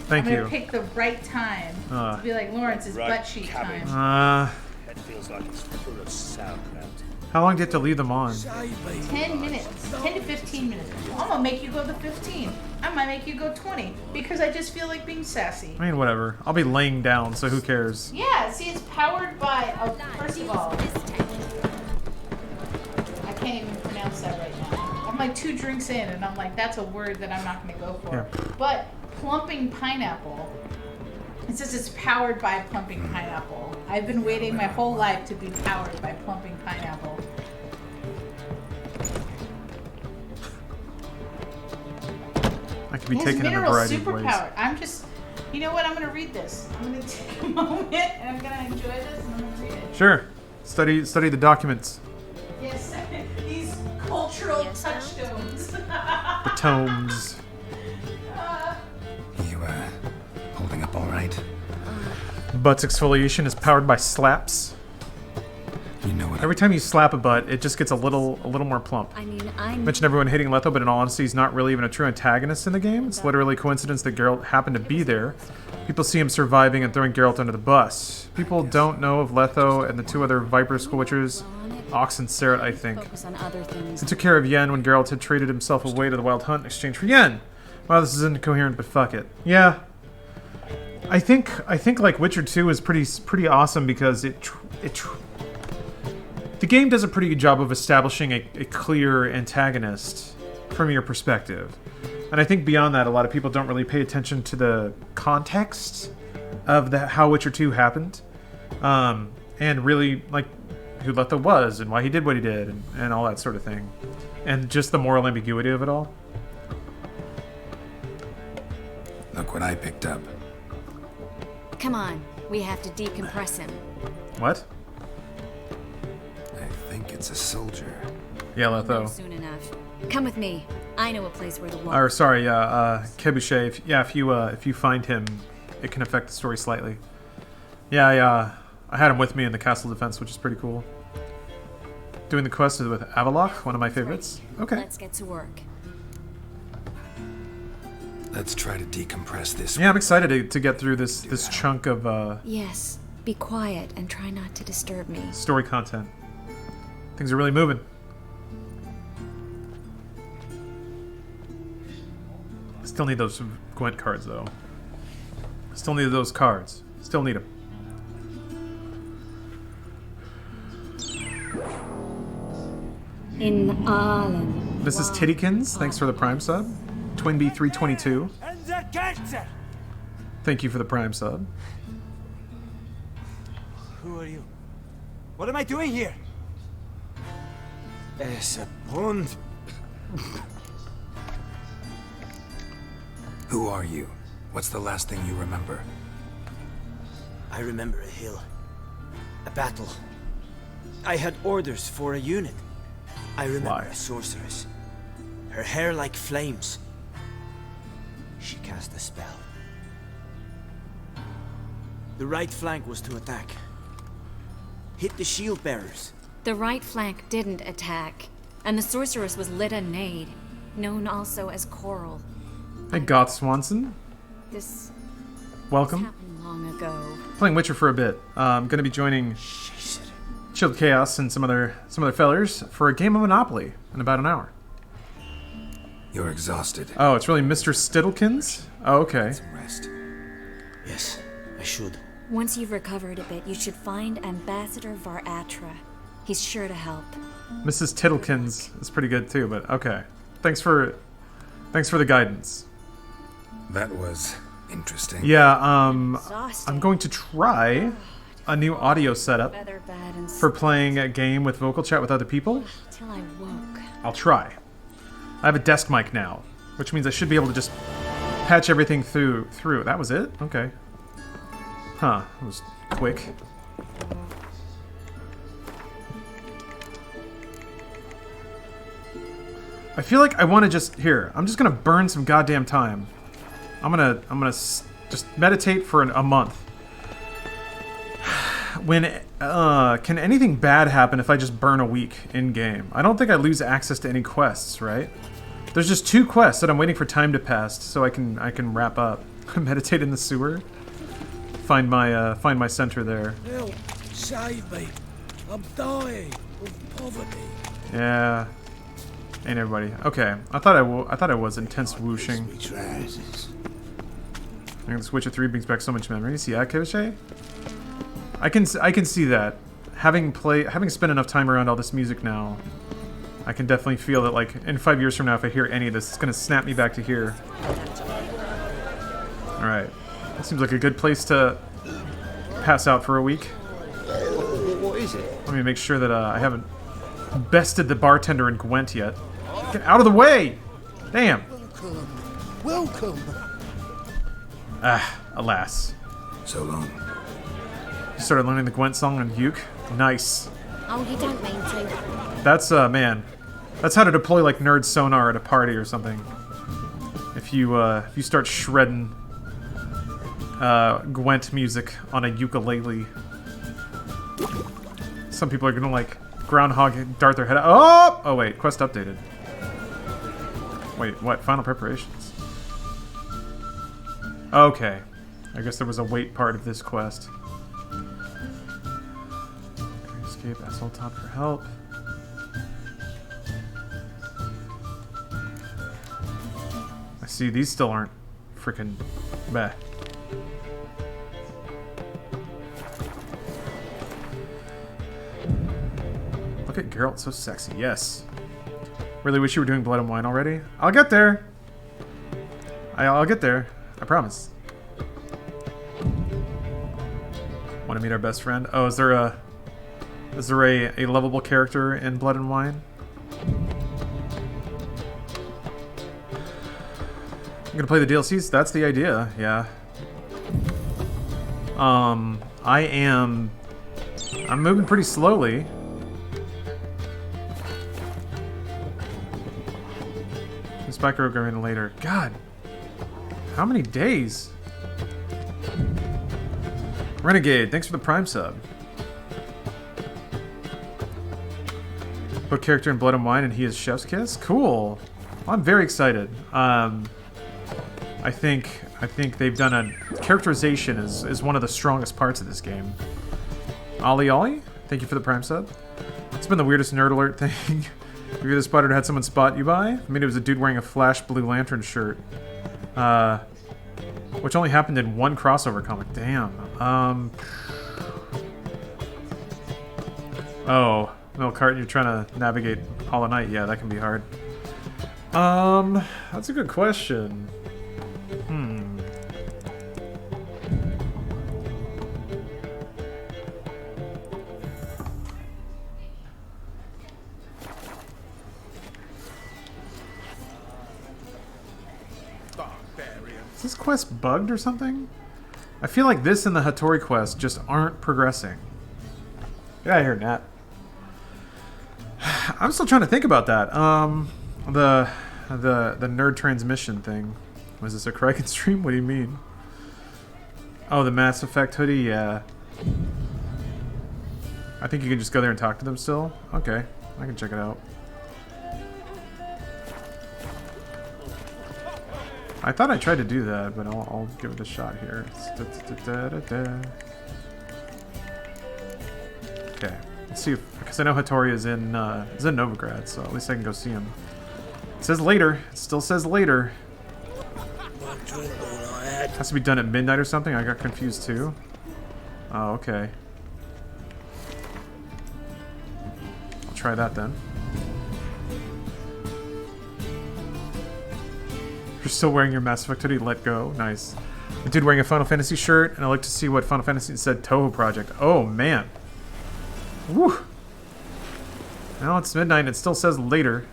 Thank I'm you. gonna pick the right time to be like, Lawrence, it's butt sheet time. It feels like it's full of sauerkraut. How long do you have to leave them on? 10 minutes. 10 to 15 minutes. I'm gonna make you go the 15. I might make you go 20 because I just feel like being sassy. I mean, whatever. I'll be laying down, so who cares? Yeah, see, it's powered by, first of all, I can't even pronounce that right now. I'm like 2 drinks in, and I'm like, that's a word that I'm not gonna go for. Yeah. But plumping pineapple, it says it's powered by plumping pineapple. I've been waiting my whole life to be powered by plumping pineapple. I could be taken in a variety of ways. Superpowered. I'm just, you know what? I'm gonna read this. I'm gonna take a moment and I'm gonna enjoy this and I'm gonna read it. Sure. Study the documents. Yes, these cultural touchstones. The tomes. You, holding up all right? Butt's exfoliation is powered by slaps. You know what? Every time you slap a butt, it just gets a little more plump. I mean, Mentioned everyone hating Letho, but in all honesty, he's not really even a true antagonist in the game. It's literally a coincidence that Geralt happened to be there. People see him surviving and throwing Geralt under the bus. People don't know of Letho and the 2 other Viper School Witchers, Ox and Seret, I think. They took care of Yen when Geralt had traded himself away to the Wild Hunt in exchange for Yen. Wow, this is incoherent, but fuck it. Yeah. I think like Witcher 2 is pretty awesome because the game does a pretty good job of establishing a clear antagonist from your perspective. And I think beyond that, a lot of people don't really pay attention to the context of how Witcher 2 happened. And really, like, who Letha was and why he did what he did and all that sort of thing. And just the moral ambiguity of it all. Look what I picked up. Come on, we have to decompress him. What? I think it's a soldier. Yeah, Letho. Soon enough. Come with me. I know a place where the water. Or sorry, Kebuche. If you find him, it can affect the story slightly. Yeah, I had him with me in the castle defense, which is pretty cool. Doing the quest with Avaloch, one of my favorites. Okay. Let's get to work. Let's try to decompress this. Yeah, I'm excited to get through this chunk of Yes. Be quiet and try not to disturb me. story content. Things are really moving. Still need those Gwent cards, though. Still need those cards. Still need them. In Ireland. This is Tittykins. Thanks for the Prime sub. TwinB322. Thank you for the Prime sub. Who are you? What am I doing here? Es a pond. Who are you? What's the last thing you remember? I remember a hill. A battle. I had orders for a unit. I remember Why? a sorceress. Her hair like flames. She cast a spell. The right flank was to attack. Hit the shield bearers. The right flank didn't attack, and the sorceress was Lyta Nade, known also as Coral. Hey, Goth Swanson. This Welcome. happened long ago. Playing Witcher for a bit. I'm going to be joining Chilled Chaos and some other fellers for a game of Monopoly in about an hour. You're exhausted. Oh, it's really Mr. Stittlekins? Oh, okay. Some rest. Yes, I should. Once you've recovered a bit, you should find Ambassador Varatra. He's sure to help. Mrs. Tittlekins is pretty good too, but okay. Thanks for the guidance. That was interesting. Yeah, Exhausting. I'm going to try a new audio setup Feather bed and for playing a game with vocal chat with other people. till I woke. I'll try. I have a desk mic now, which means I should be able to just patch everything through. That was it? Okay. Huh, that was quick. I feel like I want to just I'm just gonna burn some goddamn time. I'm gonna just meditate for a month. Can anything bad happen if I just burn a week in game? I don't think I lose access to any quests, right? There's just 2 quests that I'm waiting for time to pass so I can wrap up. Meditate in the sewer. Find my center there. Help! Save me! I'm dying of poverty. Yeah. Ain't everybody. Okay. I thought I was intense whooshing. I think this Witcher 3 brings back so much memories. Yeah, Kebuche? I can see that. Having spent enough time around all this music now, I can definitely feel that, like, in 5 years from now, if I hear any of this, it's gonna snap me back to here. Alright. That seems like a good place to pass out for a week. What is it? Let me make sure that I haven't bested the bartender in Gwent yet. Get out of the way! Damn. Welcome! Ah, alas. So long. You started learning the Gwent song on Uke? Nice. Oh, you don't mean to. That's, man. That's how to deploy, like, nerd sonar at a party or something. If you start shredding Gwent music on a ukulele. Some people are gonna, like, groundhog dart their head out. Oh, wait, quest updated. Wait, what? Final preparations. Okay. I guess there was a wait part of this quest. Escape, asshole top for help. I see these still aren't freaking meh. Look at Geralt, so sexy. Yes. Really wish you were doing Blood and Wine already. I'll get there. I'll get there. I promise. Want to meet our best friend? Oh, is there a lovable character in Blood and Wine? I'm gonna play the DLCs. That's the idea. Yeah. I'm moving pretty slowly. Spyro going later. God, how many days? Renegade, thanks for the Prime sub. Book character in Blood and Wine, and he is Chef's Kiss. Cool. Well, I'm very excited. I think they've done a characterization is one of the strongest parts of this game. Ollie Ollie, thank you for the Prime sub. It's been the weirdest nerd alert thing. Have you ever spotted or had someone spot you by? I mean, it was a dude wearing a Flash Blue Lantern shirt. Which only happened in one crossover comic. Damn. Oh, Milk Carton, you're trying to navigate Hollow Knight. Yeah, that can be hard. That's a good question. Is this quest bugged or something? I feel like this and the Hattori quest just aren't progressing. Get out of here, Nat. I'm still trying to think about that. The nerd transmission thing. Was this a Kraken stream? What do you mean? Oh, the Mass Effect hoodie? Yeah. I think you can just go there and talk to them still. Okay, I can check it out. I thought I tried to do that, but I'll give it a shot here. Okay, let's see if, because I know Hattori is in Novigrad, so at least I can go see him. It says later. It still says later. Has to be done at midnight or something. I got confused too. Oh, okay. I'll try that then. You're still wearing your Mass Effect hoodie, let go. Nice. A dude wearing a Final Fantasy shirt, and I like to see what Final Fantasy said Toho Project. Oh, man. Woo! Well, it's midnight, and it still says later.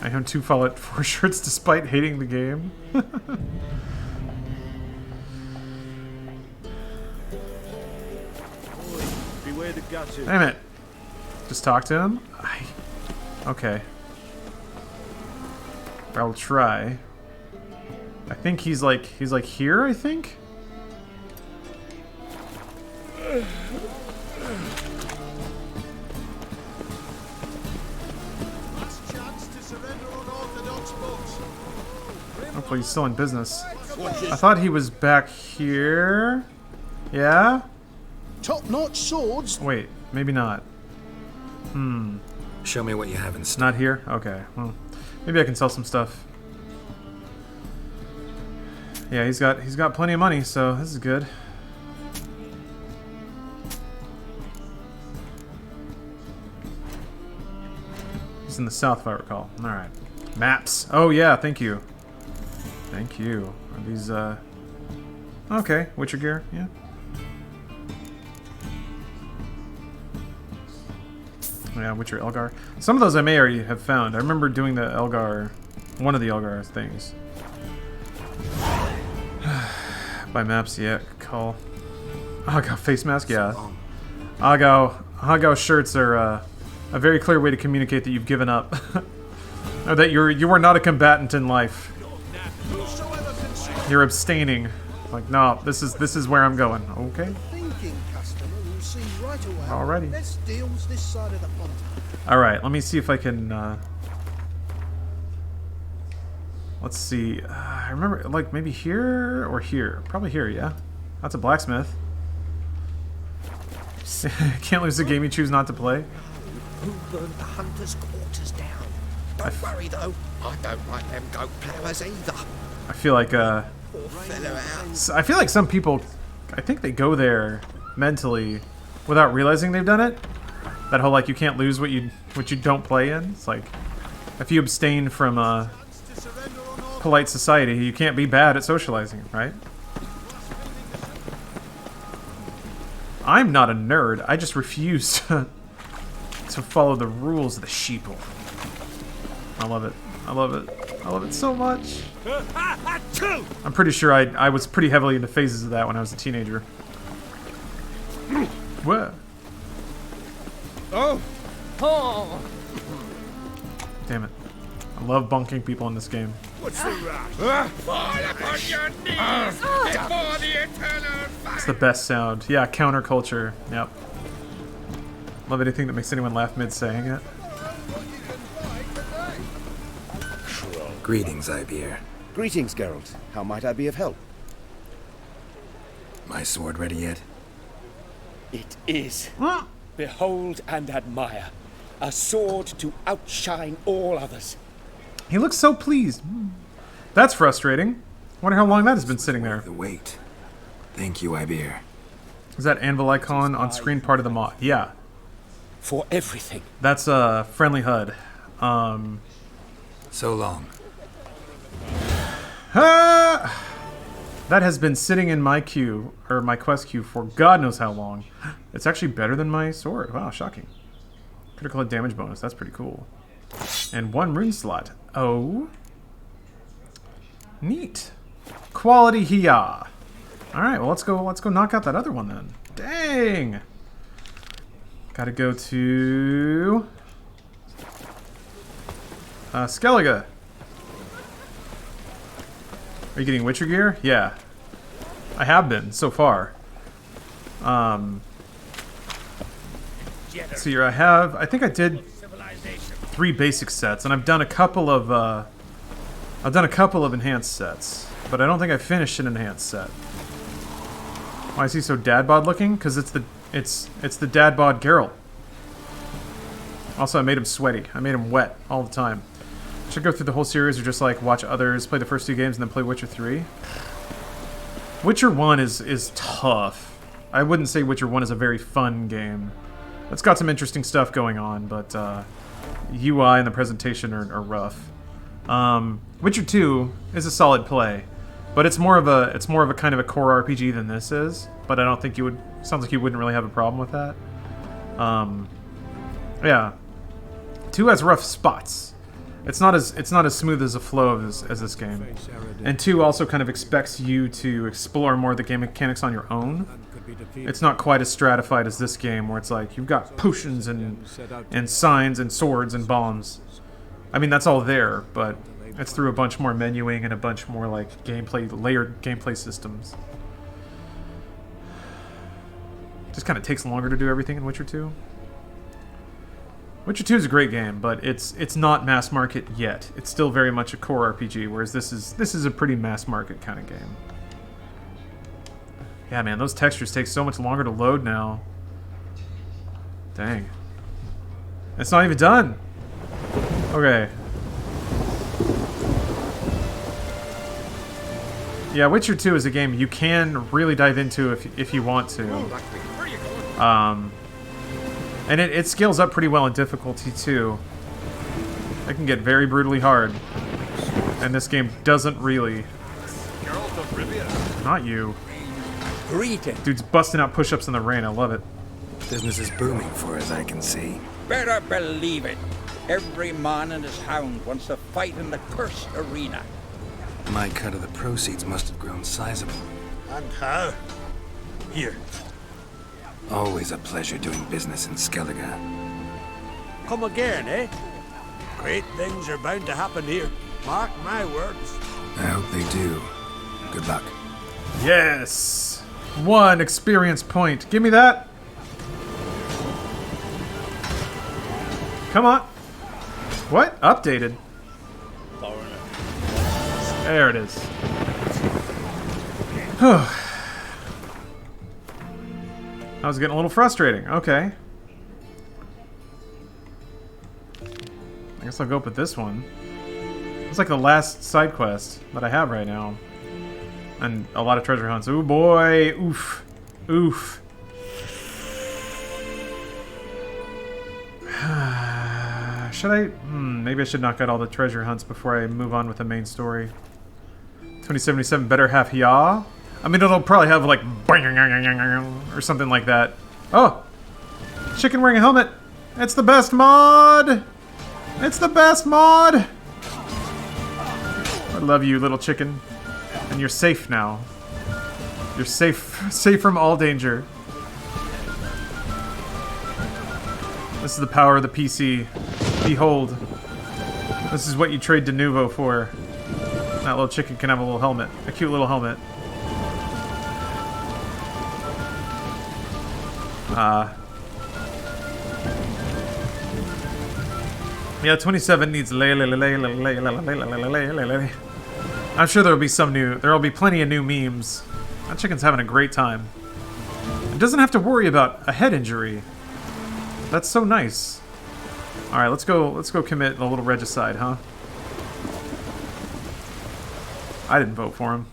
I own 2 Fallout 4 shirts despite hating the game. Beware the gutter. Damn it. Just talk to him? Okay. I'll try. I think he's like here, I think? Hopefully he's still in business. I thought he was back here. Yeah? Top-notch swords. Wait, maybe not. Show me what you have in stock. Not here? Okay. Well, maybe I can sell some stuff. Yeah, he's got plenty of money, so this is good. He's in the south, if I recall. All right. Maps. Oh yeah, thank you. Thank you. Are these okay, Witcher gear. Yeah. Yeah, Witcher Elgar. Some of those I may already have found. I remember doing the Elgar, one of the Elgar things. By maps, yeah, call. Argo face mask, yeah. Argo shirts are a very clear way to communicate that you've given up. Or that you are not a combatant in life. You're abstaining. Like, no, this is where I'm going. Okay. Alrighty. Alright, let me see if I can, let's see. I remember, like, maybe here or here. Probably here, yeah? That's a blacksmith. Can't lose the game you choose not to play. Who burned the hunter's quarters down? Don't worry, though. I don't like them goat ploughers either. I feel like, Poor fellow out. I feel like some people I think they go there mentally without realizing they've done it. That whole like you can't lose what you don't play in. It's like if you abstain from polite society, you can't be bad at socializing, right? I'm not a nerd. I just refuse to follow the rules of the sheeple. I love it. I love it. I love it so much. I'm pretty sure I was pretty heavily into phases of that when I was a teenager. What? Oh! Oh! Damn it. I love bunking people in this game. What's the rush? Fall upon your knees before the eternal fire! It's the best sound. Yeah, counterculture. Yep. Love anything that makes anyone laugh mid-saying it. Greetings, Ibeer. Greetings, Geralt. How might I be of help? My sword ready yet? It is. Behold and admire. A sword to outshine all others. He looks so pleased. That's frustrating. Wonder how long that has been sitting there. The wait. Thank you, Ibeer. Is that anvil icon on screen part of the mod? Yeah. For everything. That's a friendly HUD. So long. That has been sitting in my queue, or my quest queue, for God knows how long. It's actually better than my sword. Wow, shocking. Critical hit damage bonus. That's pretty cool. And 1 rune slot. Oh. Neat. Quality hiya. Alright, well let's go knock out that other one then. Dang! Gotta go to Skellige. Are you getting Witcher gear? Yeah. I have been, so far. See here, I think I did 3 basic sets, and I've done a couple of enhanced sets, but I don't think I finished an enhanced set. Why is he so dad bod looking? Because it's the dad bod Geralt. Also, I made him sweaty. I made him wet all the time. Should I go through the whole series or just like watch others, play the first 2 games, and then play Witcher 3? Witcher 1 is tough. I wouldn't say Witcher 1 is a very fun game. It's got some interesting stuff going on, but UI and the presentation are rough. Witcher 2 is a solid play, but it's more of a kind of a core RPG than this is. But I don't think you would. Sounds like you wouldn't really have a problem with that. Yeah, 2 has rough spots. It's not as smooth as a flow as this game, and 2 also kind of expects you to explore more of the game mechanics on your own. It's not quite as stratified as this game, where it's like you've got potions and signs and swords and bombs. I mean, that's all there, but it's through a bunch more menuing and a bunch more like layered gameplay systems. Just kind of takes longer to do everything in Witcher 2. Witcher 2 is a great game, but it's not mass market yet. It's still very much a core RPG, whereas this is a pretty mass market kind of game. Yeah, man, those textures take so much longer to load now. Dang. It's not even done. Okay. Yeah, Witcher 2 is a game you can really dive into if you want to. And it scales up pretty well in difficulty, too. It can get very brutally hard. And this game doesn't really. Not you. Dude's busting out push-ups in the rain. I love it. Business is booming for as I can see. Better believe it. Every man and his hound wants to fight in the cursed arena. My cut of the proceeds must have grown sizable. And how? Here. Always a pleasure doing business in Skellige. Come again, eh? Great things are bound to happen here. Mark my words. I hope they do. Good luck. Yes! 1 experience point. Give me that. Come on. What? Updated. There it is. That was getting a little frustrating. Okay. I guess I'll go up with this one. It's like the last side quest that I have right now. And a lot of treasure hunts. Oh boy. Oof. Oof. Should I? Maybe I should knock out all the treasure hunts before I move on with the main story. 2077 better have ya. I mean, it'll probably have like or something like that. Oh! Chicken wearing a helmet! It's the best mod! It's the best mod! I love you, little chicken. And you're safe now. You're safe from all danger. This is the power of the PC. Behold. This is what you trade de Nuvo for. That little chicken can have a little helmet. A cute little helmet. Yeah, 27 needs I'm sure there'll be plenty of new memes. That chicken's having a great time. It doesn't have to worry about a head injury. That's so nice. Alright, let's go commit a little regicide, huh? I didn't vote for him.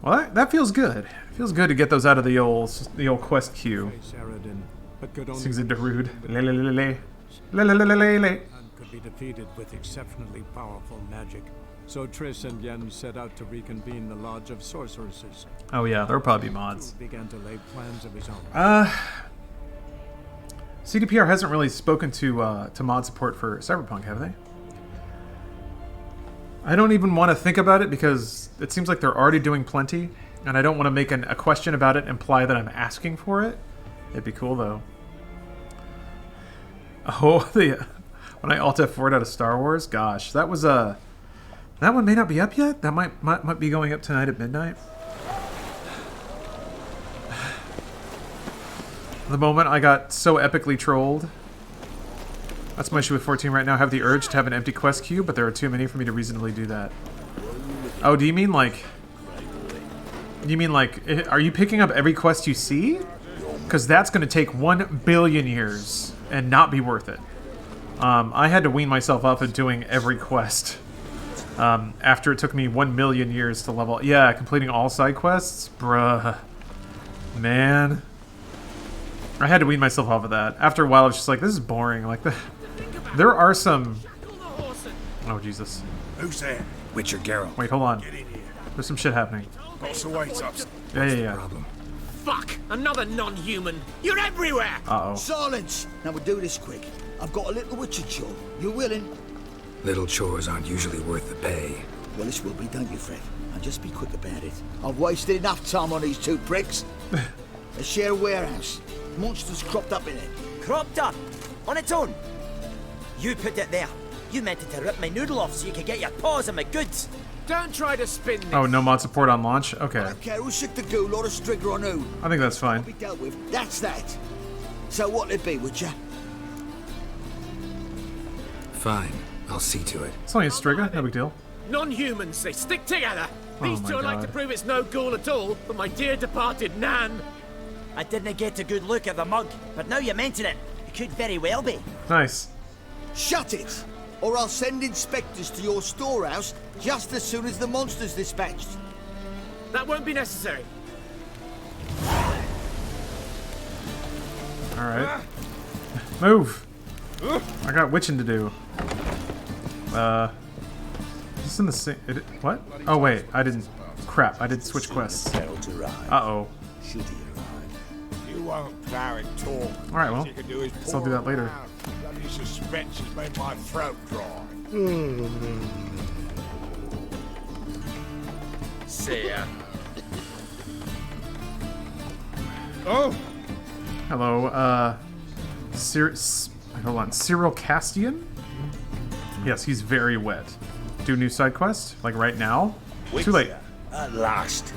Well, that feels good. It feels good to get those out of the old quest queue. Sings a Darude. Could be defeated with exceptionally powerful magic. So Triss and Yen set out to reconvene the Lodge of Sorceresses. Oh yeah, there'll probably be mods. Began to lay plans of his own. CDPR hasn't really spoken to mod support for Cyberpunk, have they? I don't even want to think about it because it seems like they're already doing plenty, and I don't want to make a question about it imply that I'm asking for it. It'd be cool though. Oh, when I Alt F4'd out of Star Wars, gosh, that was that one may not be up yet. That might be going up tonight at midnight. The moment I got so epically trolled. That's my issue with 14 right now. I have the urge to have an empty quest queue, but there are too many for me to reasonably do that. Oh, do you mean like... Are you picking up every quest you see? Because that's going to take 1 billion years and not be worth it. I had to wean myself up of doing every quest. After it took me 1 million years to level... Yeah, completing all side quests? Bruh. Man. I had to wean myself off of that. After a while, I was just like, this is boring. Like, there are some... Oh, Jesus. Who's there? Witcher Geralt. Wait, hold on. There's some shit happening. Boss awaits up. Yeah. Problem. Fuck! Another non-human! You're everywhere! Uh-oh. Silence! Now we'll do this quick. I've got a little witcher chore. You willing? Little chores aren't usually worth the pay. Well, this will be done, you Fred. Now just be quick about it. I've wasted enough time on these two pricks. They share a warehouse. Monsters cropped up in it. Cropped up? On its own? You put it there. You meant it to rip my noodle off so you could get your paws on my goods. Don't try to spin this. Oh, no mod support on launch? Okay. Okay, who's sick the ghoul or a strigger on who? I think that's fine. Be dealt with. That's that. So what'll it be, Witcher? Fine. I'll see to it. It's only a Striga, no big deal. Non-humans, they stick together. These my two would like God. to prove it's no ghoul at all, but my dear departed Nan. I didn't get a good look at the mug, but now you mention it, it could very well be. Nice. Shut it! Or I'll send inspectors to your storehouse just as soon as the monster's dispatched. That won't be necessary. Alright. Move! I got witching to do. Is this in the same... What? Oh, wait. I didn't... Crap. I did switch quests. Uh-oh. You won't plow it tall. Alright, well. You can do is Guess I'll do that later. Bloody suspense has made my throat dry. See ya. Oh! Hello, hold on. Cyril Castian? Yes, he's very wet. Do a new side quest? Like right now? Too late. At last.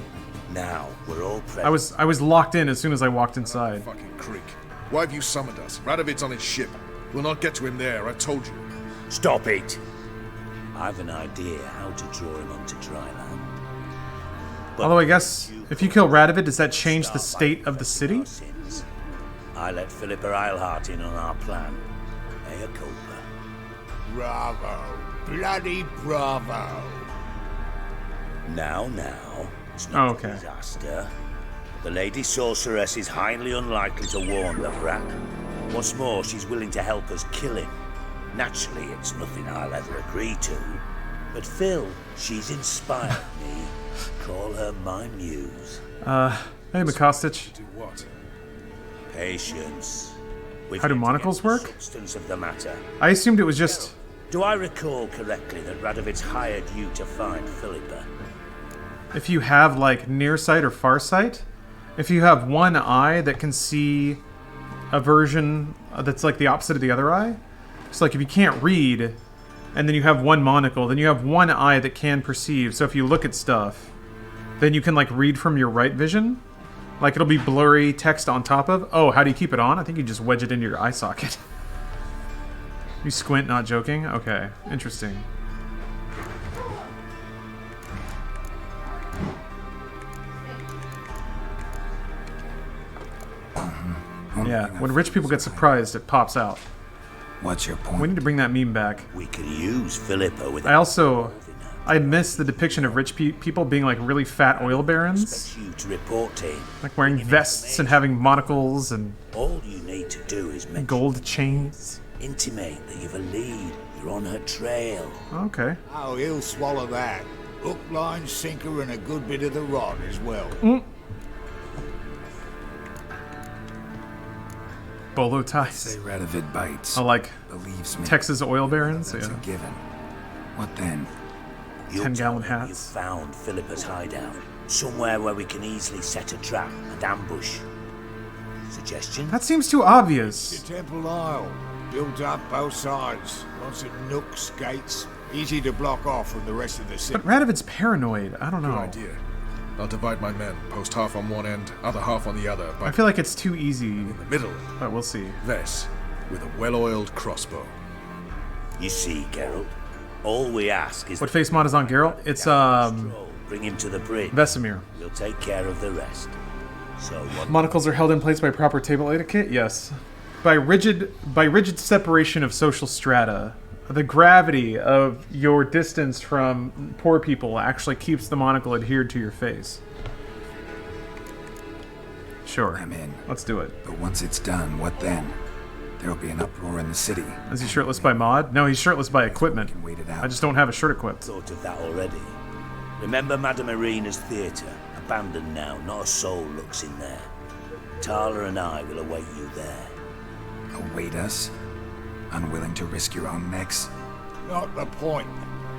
Now, we're all present. I was locked in as soon as I walked inside. Fucking creek. Why have you summoned us? Radovid's on his ship. We'll not get to him there, I told you. Stop it! I've an idea how to draw him onto dry land. Although I guess, if you kill Radovid, does that change the state of the city? I let Philippa Eilhart in on our plan. Mea culpa. Bravo. Bloody bravo. Now, it's not Okay. a disaster. The Lady Sorceress is highly unlikely to warn the brat. What's more, she's willing to help us kill him. Naturally, it's nothing I'll ever agree to. But Phil, she's inspired me. Call her my muse. Hey, Makostich. Do what? Patience. We've How do yet to monocles get to the work? Substance of the matter. I assumed it was just... Do I recall correctly that Radovid's hired you to find Philippa? If you have, like, near sight or far sight, if you have one eye that can see a version that's, like, the opposite of the other eye, so, like, if you can't read, and then you have one monocle, then you have one eye that can perceive, so if you look at stuff, then you can, like, read from your right vision. Like, it'll be blurry text on top of... Oh, how do you keep it on? I think you just wedge it into your eye socket. You squint, not joking? Okay, interesting. Yeah, when rich people get surprised, it pops out. What's your point? We need to bring that meme back. We can use Philippa with I miss the depiction of rich people being like really fat oil barons. you to report to him. Like wearing vests and having monocles and All you need to do is mention gold chains. Intimate that you've a lead. You're on her trail. Okay. Oh, he'll swallow that. Hook, line, sinker, and a good bit of the rod as well. Bolo ties. Say Radovid bites. I like Believes me. Texas oil barons. That's Yeah. a given. What then? 10-gallon You hats. found Philippa's hideout. Somewhere where we can easily set a trap and ambush. Suggestion? That seems too obvious. The Temple Isle. Built up both sides. Lots of nooks, gates. Easy to block off from the rest of the city. But Radovid's paranoid. I don't know. Good idea. I'll divide my men. Post half on one end, other half on the other. I feel like it's too easy. In the middle. But we'll see. Vess, with a well-oiled crossbow. You see, Geralt, all we ask is What face mod is on Geralt? It's bring him to the bridge. Vesemir. We'll take care of the rest. So what? Monocles are held in place by proper table etiquette. Yes, by rigid separation of social strata. The gravity of your distance from poor people actually keeps the monocle adhered to your face. Sure. I'm in. Let's do it. But once it's done, what then? There'll be an uproar in the city. Is he shirtless by mod? No, he's shirtless by equipment. Wait it out. I just don't have a shirt equipped. Thought of that already. Remember Madame Irina's theatre? Abandoned now, not a soul looks in there. Tala and I will await you there. Await us? Unwilling to risk your own necks? Not the point.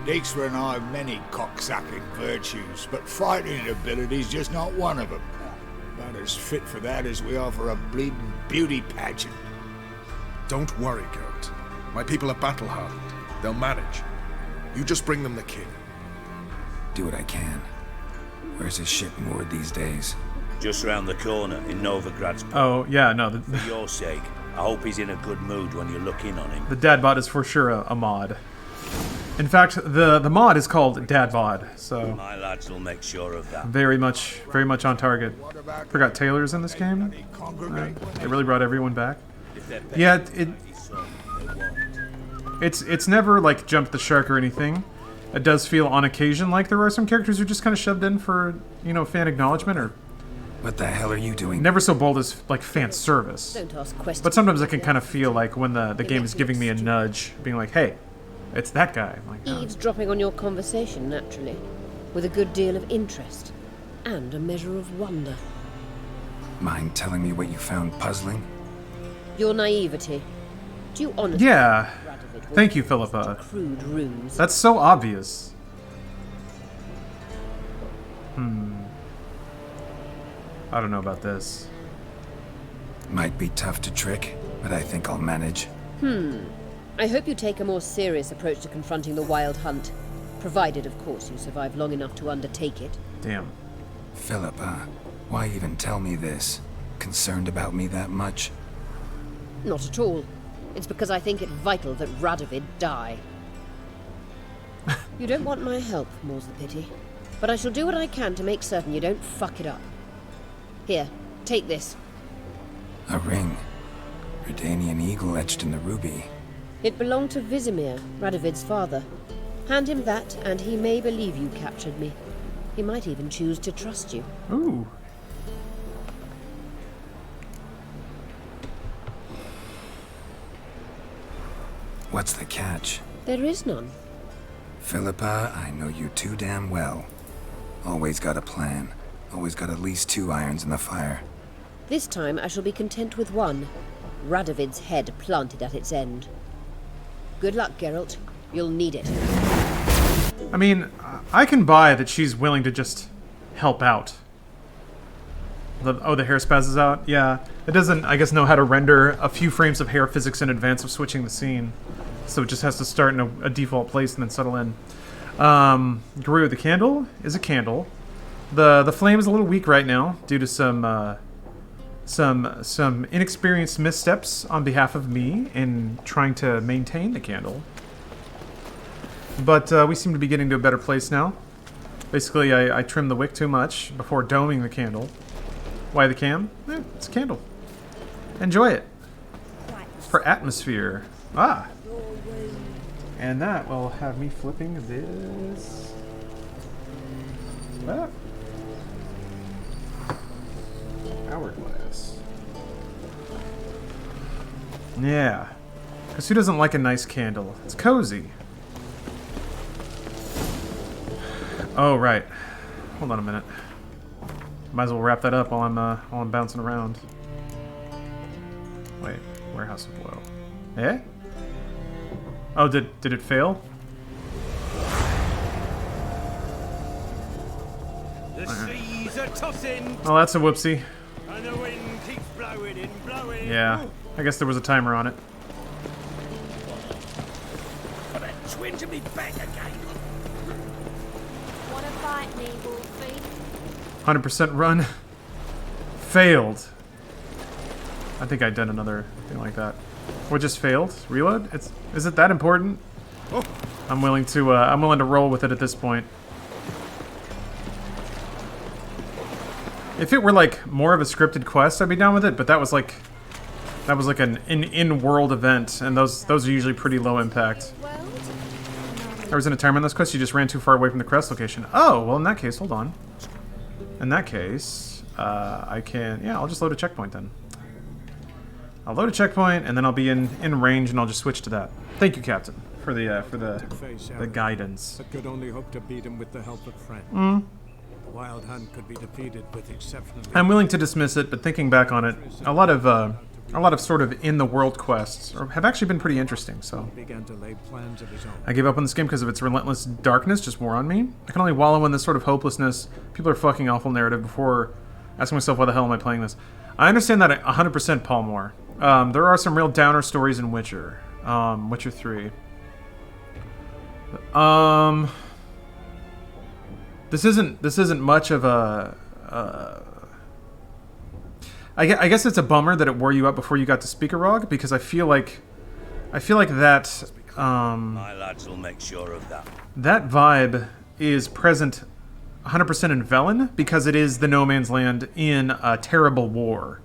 Dijkstra and I have many cocksucking virtues, but fighting ability's just not one of them. About as fit for that as we are for a bleeding beauty pageant. Don't worry, Geralt. My people are battle-hardened. They'll manage. You just bring them the king. Do what I can. Where's his ship moored these days? Just round the corner in Novigrad's port. Oh, yeah, no. For your sake, I hope he's in a good mood when you look in on him. The Dadbot is for sure a mod. In fact, the mod is called Dadbot, so My lads will make sure of that. very much on target. Forgot Taylor's in this game. They really brought everyone back. Yeah, it's never like jumped the shark or anything. It does feel on occasion like there are some characters who are just kind of shoved in for, you know, fan acknowledgement or. What the hell are you doing? Never so bold as like fan service. Don't ask questions. But sometimes I can kind of feel like when the game is giving me a nudge, being like, "Hey, it's that guy." I'm like, oh. Eavesdropping on your conversation, naturally, with a good deal of interest and a measure of wonder. Mind telling me what you found puzzling? Your naivety. Do you honestly? Yeah. Thank you, Philippa. Crude runes. That's so obvious. I don't know about this. Might be tough to trick, but I think I'll manage. I hope you take a more serious approach to confronting the Wild Hunt, provided, of course, you survive long enough to undertake it. Damn. Philippa, why even tell me this? Concerned about me that much? Not at all. It's because I think it vital that Radovid die. You don't want my help, more's the pity. But I shall do what I can to make certain you don't fuck it up. Here, take this. A ring. Redanian eagle etched in the ruby. It belonged to Vesemir, Radovid's father. Hand him that, and he may believe you captured me. He might even choose to trust you. Ooh. What's the catch? There is none. Philippa, I know you too damn well. Always got a plan. Always got at least 2 irons in the fire. This time I shall be content with one. Radovid's head planted at its end. Good luck, Geralt. You'll need it. I mean, I can buy that she's willing to just help out. The hair spazzes out? Yeah. It doesn't, I guess, know how to render a few frames of hair physics in advance of switching the scene. So it just has to start in a default place and then settle in. Guru, the candle is a candle. The flame is a little weak right now due to some inexperienced missteps on behalf of me in trying to maintain the candle. But we seem to be getting to a better place now. Basically, I trimmed the wick too much before doming the candle. Why the cam? It's a candle. Enjoy it. For atmosphere. Ah. And that will have me flipping this. Ah. Hourglass. Yeah. Because who doesn't like a nice candle? It's cozy. Oh, right. Hold on a minute. Might as well wrap that up while I'm bouncing around. Wait, warehouse of woe. Eh? Oh, did it fail? The seas are tossing. Oh, that's a whoopsie. And the wind keeps blowing and blowing. Yeah, I guess there was a timer on it. Got that twinge in me back again. Wanna fight me, Wolfie? 100% run. Failed. I think I did another thing like that. What just failed? Reload? Is it that important? Oh. I'm willing to roll with it at this point. If it were like more of a scripted quest, I'd be down with it, but that was like an in-world event, and those are usually pretty low impact. There wasn't a timer on this quest, you just ran too far away from the quest location. Oh, well in that case, hold on. In that case, I can, yeah, I'll just load a checkpoint then. I'll load a checkpoint, and then I'll be in range, and I'll just switch to that. Thank you, Captain, for the guidance. But could only hope to beat him with the help of friends. The Wild Hunt could be defeated with exceptionally. I'm willing to dismiss it, but thinking back on it, a lot of sort of in-the-world quests have actually been pretty interesting, so. Began to lay plans of his own. I gave up on this game because of its relentless darkness just wore on me. I can only wallow in this sort of hopelessness, people are fucking awful narrative before asking myself why the hell am I playing this. I understand that 100% Paul Moore. There are some real downer stories in Witcher. Witcher 3. This isn't much of a. I guess it's a bummer that it wore you up before you got to Speakerog, because I feel like that. My lads will make sure of that. That vibe is present 100% in Velen because it is the no man's land in a terrible war.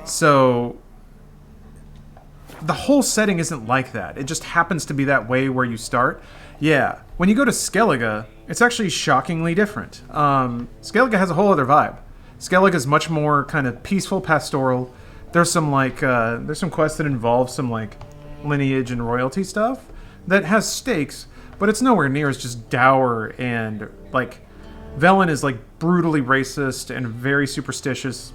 So the whole setting isn't like that. It just happens to be that way where you start. Yeah. When you go to Skellige, it's actually shockingly different. Skellige has a whole other vibe. Skellige is much more kind of peaceful, pastoral. There's some there's some quests that involve some like lineage and royalty stuff that has stakes, but it's nowhere near as just dour and like Velen is like brutally racist and very superstitious.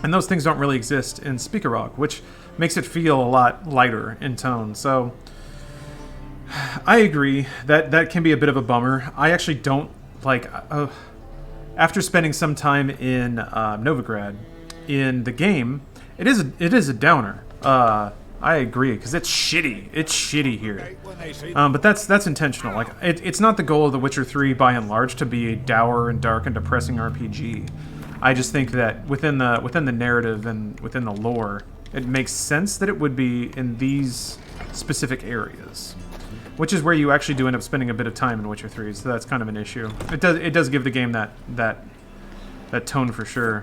And those things don't really exist in Speakerog, which makes it feel a lot lighter in tone. So I agree that can be a bit of a bummer. I actually don't like. After spending some time in Novigrad, in the game, it is a downer. I agree because it's shitty. It's shitty here. But that's intentional. Like it's not the goal of The Witcher 3 by and large to be a dour and dark and depressing RPG. I just think that within the narrative and within the lore, it makes sense that it would be in these specific areas, which is where you actually do end up spending a bit of time in Witcher 3. So that's kind of an issue. It does give the game that tone for sure.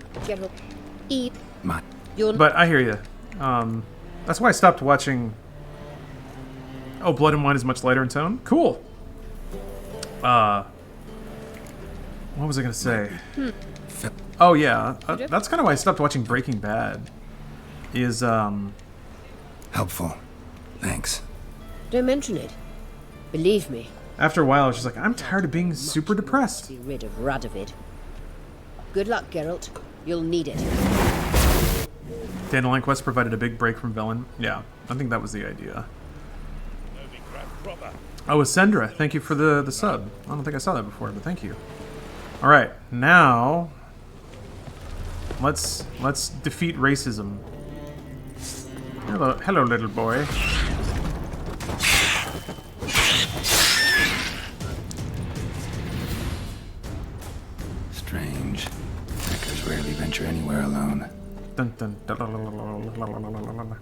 But I hear you. That's why I stopped watching Oh, Blood and Wine is much lighter in tone. Cool. What was I gonna say? Oh yeah, that's kind of why I stopped watching Breaking Bad. Is helpful. Thanks. Don't mention it. Believe me. After a while, I was just like, I'm tired of being super depressed. Be rid of Radovid. Good luck, Geralt. You'll need it. Dandelion Quest provided a big break from Velen. Yeah, I think that was the idea. Oh, Ascendra, thank you for the sub. I don't think I saw that before, but thank you. All right, now let's defeat racism. Hello, little boy. Strange. Hackers rarely venture anywhere alone. Dun, dun, dun,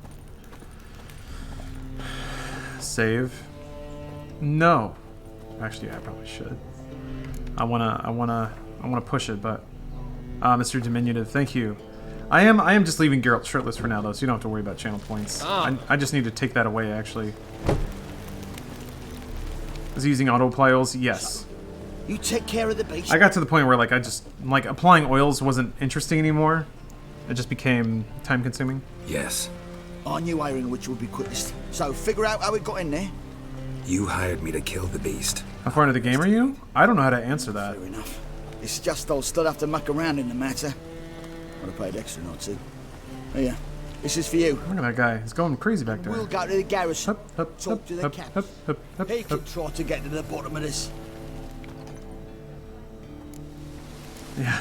save. No. Actually, yeah, I probably should. I wanna push it, but Mr. Diminutive, thank you. I am just leaving Geralt shirtless for now, though, so you don't have to worry about channel points. I just need to take that away, actually. Is he using auto apply oils? Yes. You take care of the beast. I got to the point where like applying oils wasn't interesting anymore. It just became time consuming. Yes. I knew hiring which would be quickest. So figure out how it got in there. You hired me to kill the beast. How far into the game are you? I don't know how to answer that. Fair enough. It's just I'll still have to muck around in the matter. I'd have paid extra not to. Oh yeah, this is for you. Look at that guy. He's going crazy back there. We'll go to the garrison. Talk to the captain. He could try to get to the bottom of this. Yeah.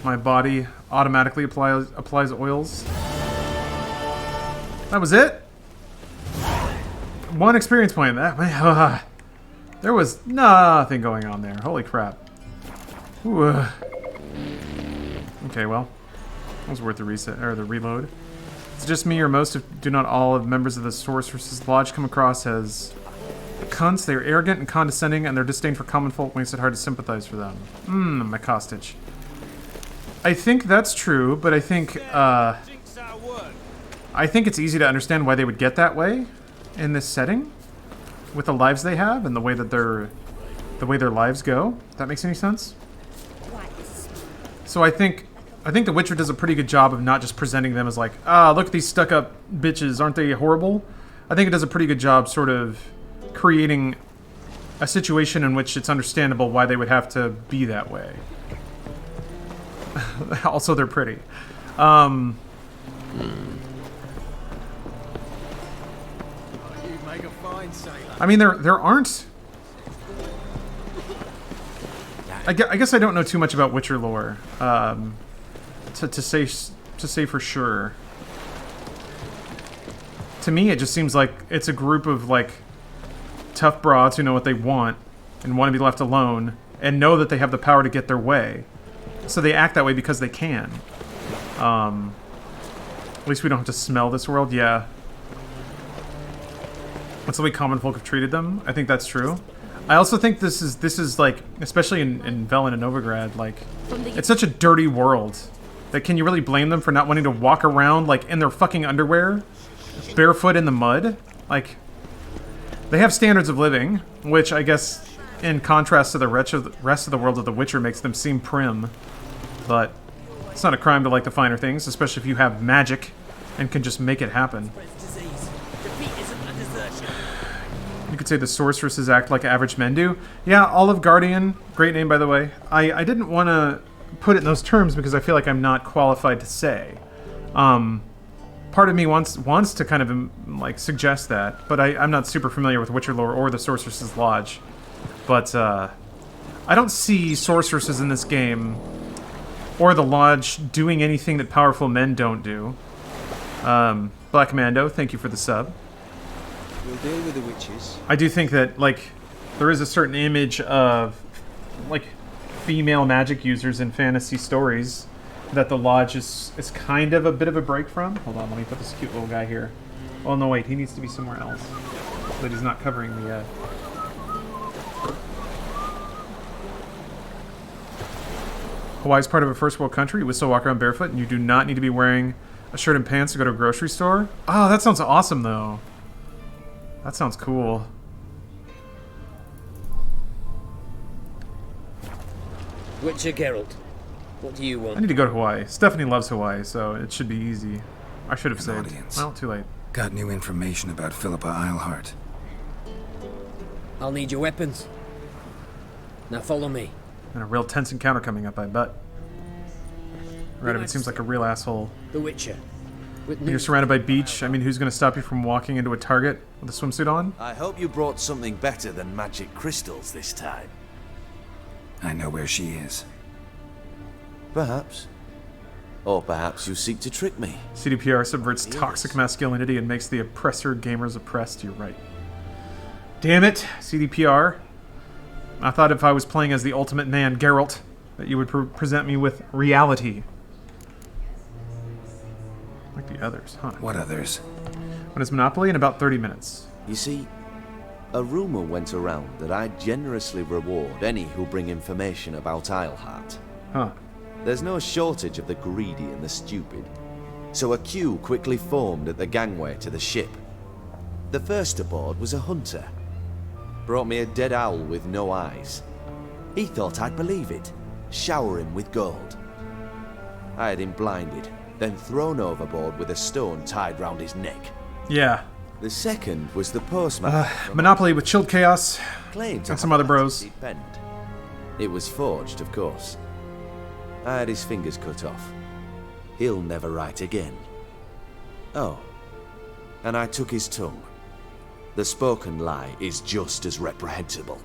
My body automatically applies oils. That was it? 1 experience point. There was nothing going on there. Holy crap. Ooh, okay, well. That was worth the reset, or the reload. It's just me or most, if do not all, of members of the Sorceress Lodge come across as cunts. They are arrogant and condescending, and their disdain for common folk makes it hard to sympathize for them. My Kostic. I think that's true, but I think it's easy to understand why they would get that way in this setting, with the lives they have and the way that their lives go. If that makes any sense. So I think The Witcher does a pretty good job of not just presenting them as like, look at these stuck-up bitches, aren't they horrible? I think it does a pretty good job sort of creating a situation in which it's understandable why they would have to be that way. Also, they're pretty. You make a fine sailor. I mean, there aren't... I guess I don't know too much about Witcher lore to say for sure. To me, it just seems like it's a group of like tough broads who know what they want and want to be left alone and know that they have the power to get their way. So they act that way because they can. At least we don't have to smell this world. Yeah. That's the way common folk have treated them. I think that's true. I also think this is like, especially in Velen and Novigrad, like, it's such a dirty world that can you really blame them for not wanting to walk around like in their fucking underwear, barefoot in the mud? Like, they have standards of living, which I guess, in contrast to the rest of the world of The Witcher, makes them seem prim. But it's not a crime to like the finer things, especially if you have magic and can just make it happen. You could say the sorceresses act like average men do. Yeah, Olive Guardian, great name by the way. I didn't want to put it in those terms because I feel like I'm not qualified to say. Part of me wants to kind of like suggest that, but I'm not super familiar with Witcher lore or the Sorceress's Lodge. But I don't see sorceresses in this game or the Lodge doing anything that powerful men don't do. Black Mando, thank you for the sub. We'll deal with the witches. I do think that, like, there is a certain image of, like, female magic users in fantasy stories that the Lodge is kind of a bit of a break from. Hold on, let me put this cute little guy here. Oh, no, wait, he needs to be somewhere else. So that he's not covering me yet. Hawaii's part of a first world country. You would still walk around barefoot, and you do not need to be wearing a shirt and pants to go to a grocery store. Oh, that sounds awesome, though. That sounds cool. Witcher Geralt, what do you I want? need to go to Hawaii. Stephanie loves Hawaii, so it should be easy. I should have saved. Audience. Well, too late. Got new information about Philippa Eilhart. I'll need your weapons. Now follow me. And a real tense encounter coming up, I bet. Right, it seems like a real asshole. The Witcher. When you're surrounded by beach, I mean, who's going to stop you from walking into a target with a swimsuit on? I hope you brought something better than magic crystals this time. I know where she is. Perhaps. Or perhaps you seek to trick me. CDPR subverts toxic masculinity and makes the oppressor gamers oppressed. You're right. Damn it, CDPR. I thought if I was playing as the ultimate man, Geralt, that you would present me with reality. Like the others, huh? What others? When is Monopoly? In about 30 minutes. You see, a rumor went around that I generously reward any who bring information about Eilhart. Huh. There's no shortage of the greedy and the stupid, so a queue quickly formed at the gangway to the ship. The first aboard was a hunter. Brought me a dead owl with no eyes. He thought I'd believe it, shower him with gold. I had him blinded, then thrown overboard with a stone tied round his neck. Yeah. The second was the postman. Monopoly with Chilled Chaos Claimed and some other bros. Bend. It was forged, of course. I had his fingers cut off. He'll never write again. Oh, and I took his tongue. The spoken lie is just as reprehensible.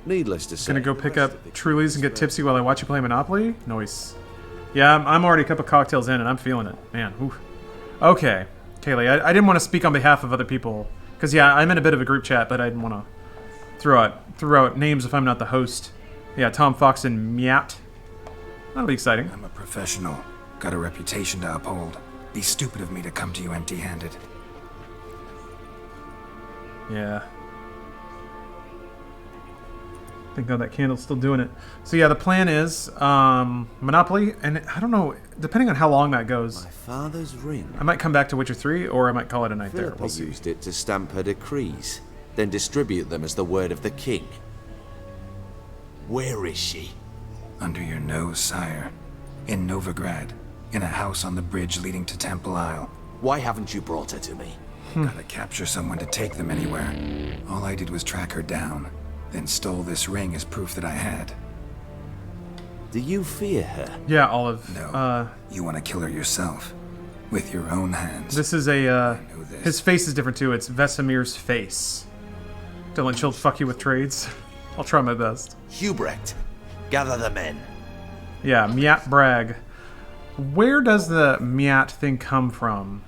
Needless to say... Gonna go pick up Truly's and get tipsy while I watch you play Monopoly? Noise. Yeah, I'm already a couple cocktails in and I'm feeling it. Man, whew. Okay. Kaylee, I didn't want to speak on behalf of other people. Because, yeah, I'm in a bit of a group chat, but I didn't want to throw out names if I'm not the host. Yeah, Tom Fox and Miat. That'll be exciting. I'm a professional. Got a reputation to uphold. Be stupid of me to come to you empty-handed. Yeah. I think that candle's still doing it. So yeah, the plan is Monopoly, and I don't know, depending on how long that goes. My father's ring. I might come back to Witcher 3, or I might call it a night there. Philippa We'll see. used it to stamp her decrees, then distribute them as the word of the king. Where is she? Under your nose, sire. In Novigrad. In a house on the bridge leading to Temple Isle. Why haven't you brought her to me? Gotta capture someone to take them anywhere. All I did was track her down, then stole this ring as proof that I had. Do you fear her? Yeah, Olive. No. You want to kill her yourself. With your own hands. This is a, his face is different too. It's Vesemir's face. Dylan Chilled, fuck you with trades. I'll try my best. Hubrecht, gather the men. Yeah, Miat Bragg. Where does the Miat thing come from?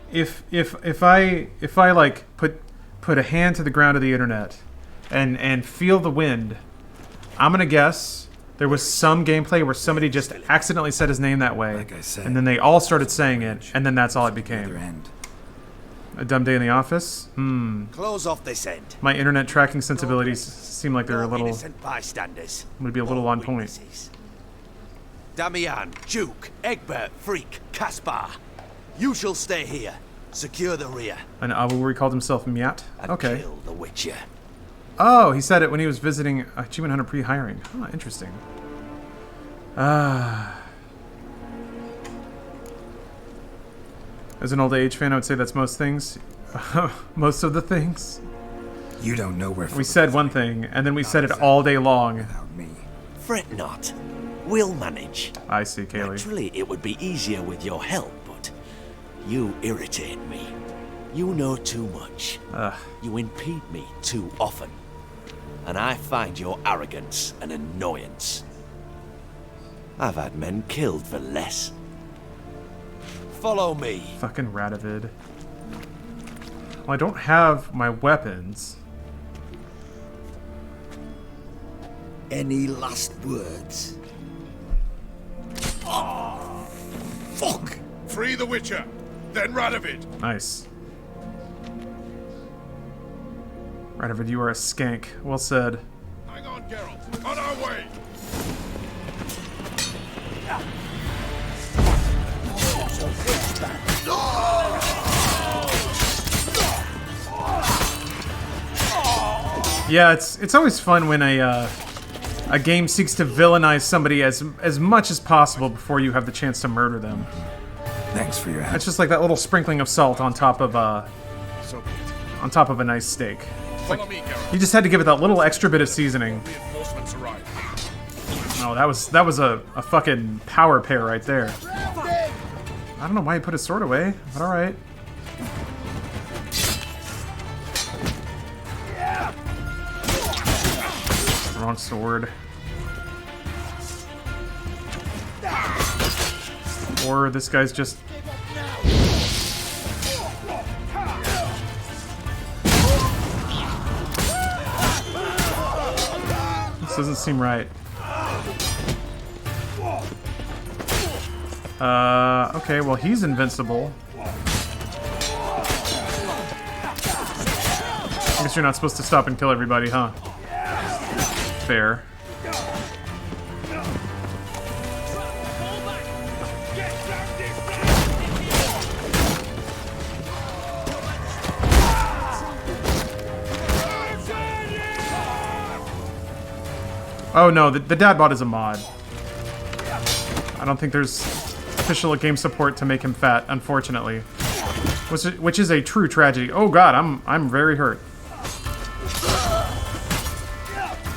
If I like put a hand to the ground of the internet and feel the wind, I'm gonna guess there was some gameplay where somebody just accidentally said his name that way, like I said, and then they all started saying it, and then that's all it became. A dumb day in the office? Close off this end. My internet tracking sensibilities seem like they're a little... Innocent bystanders. Would be a little on point. Damian, Duke, Egbert, Freak, Caspar. You shall stay here. Secure the rear. And Awu called himself Miat? And Okay. kill the Witcher. Oh, he said it when he was visiting Achievement Hunter pre-hiring. Huh, interesting. As an old age fan, I would say that's most things. Most of the things. You don't know where... We said one thing, and then we said it all day long. Fret not. We'll manage. I see, Kaylee. Naturally, it would be easier with your help, but you irritate me. You know too much. You impede me too often. And I find your arrogance an annoyance. I've had men killed for less. Follow me. Fucking Radovid. Well, I don't have my weapons. Any last words? Oh, fuck! Free the Witcher, then Radovid. Nice. Radovid, you are a skank. Well said. Hang on, Geralt. On our way. Yeah, it's always fun when a game seeks to villainize somebody as much as possible before you have the chance to murder them. Thanks for your help. It's just like that little sprinkling of salt on top of a nice steak. Like, you just had to give it that little extra bit of seasoning. Oh, that was a fucking power pair right there. I don't know why he put his sword away, but all right. Wrong sword. Or this guy's just... This doesn't seem right. Okay, well he's invincible. I guess you're not supposed to stop and kill everybody, huh? Fair. Oh no, the dad bod is a mod. I don't think there's official game support to make him fat, unfortunately. Which is a true tragedy. Oh god, I'm very hurt.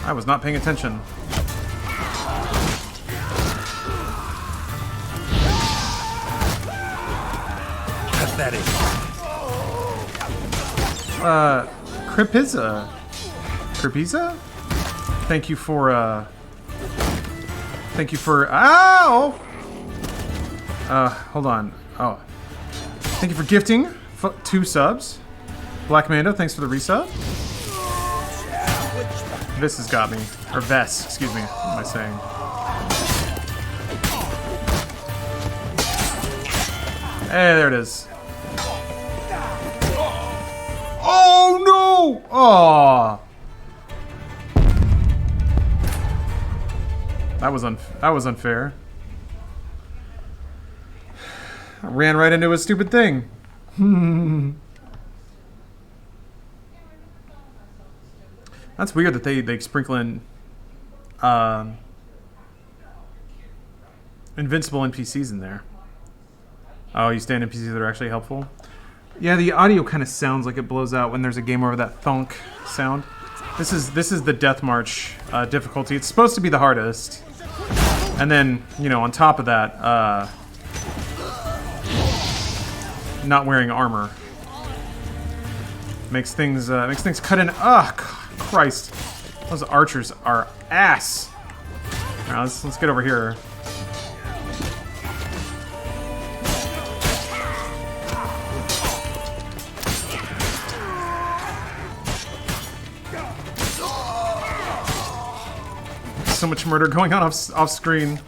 I was not paying attention. Pathetic. Kripiza? Thank you for, ow! Hold on. Oh. Thank you for gifting 2 subs. Black Mando, thanks for the resub. This has got me. Or Vess, excuse me. What am I saying? Hey, there it is. Oh no! Oh. That was unfair. I ran right into a stupid thing. That's weird that they sprinkle in invincible NPCs in there. Oh, you stand NPCs that are actually helpful? Yeah, the audio kind of sounds like it blows out when there's a game over that thunk sound. This is the Death March difficulty. It's supposed to be the hardest. And then, you know, on top of that, not wearing armor makes things cut in. Ugh, Christ, those archers are ass. All right, let's get over here. So much murder going on off screen.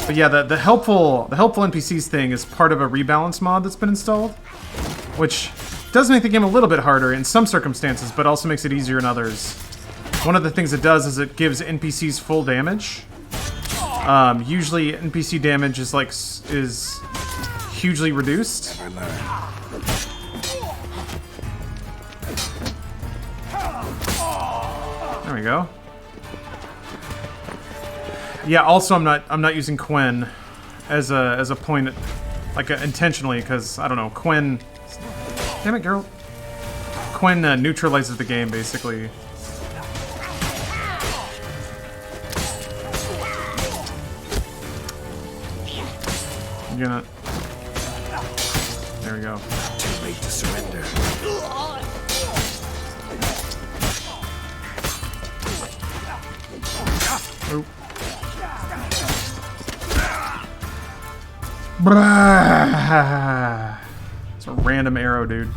But yeah, the helpful NPCs thing is part of a rebalance mod that's been installed, which does make the game a little bit harder in some circumstances, but also makes it easier in others. One of the things it does is it gives NPCs full damage. Usually NPC damage is hugely reduced. There we go. Yeah. Also, I'm not using Quen as a point, like intentionally, because I don't know. Quen. Damn it, girl. Quen neutralizes the game basically. I'm gonna. There we go. Too late to surrender. Oop. Brah. It's a random arrow, dude.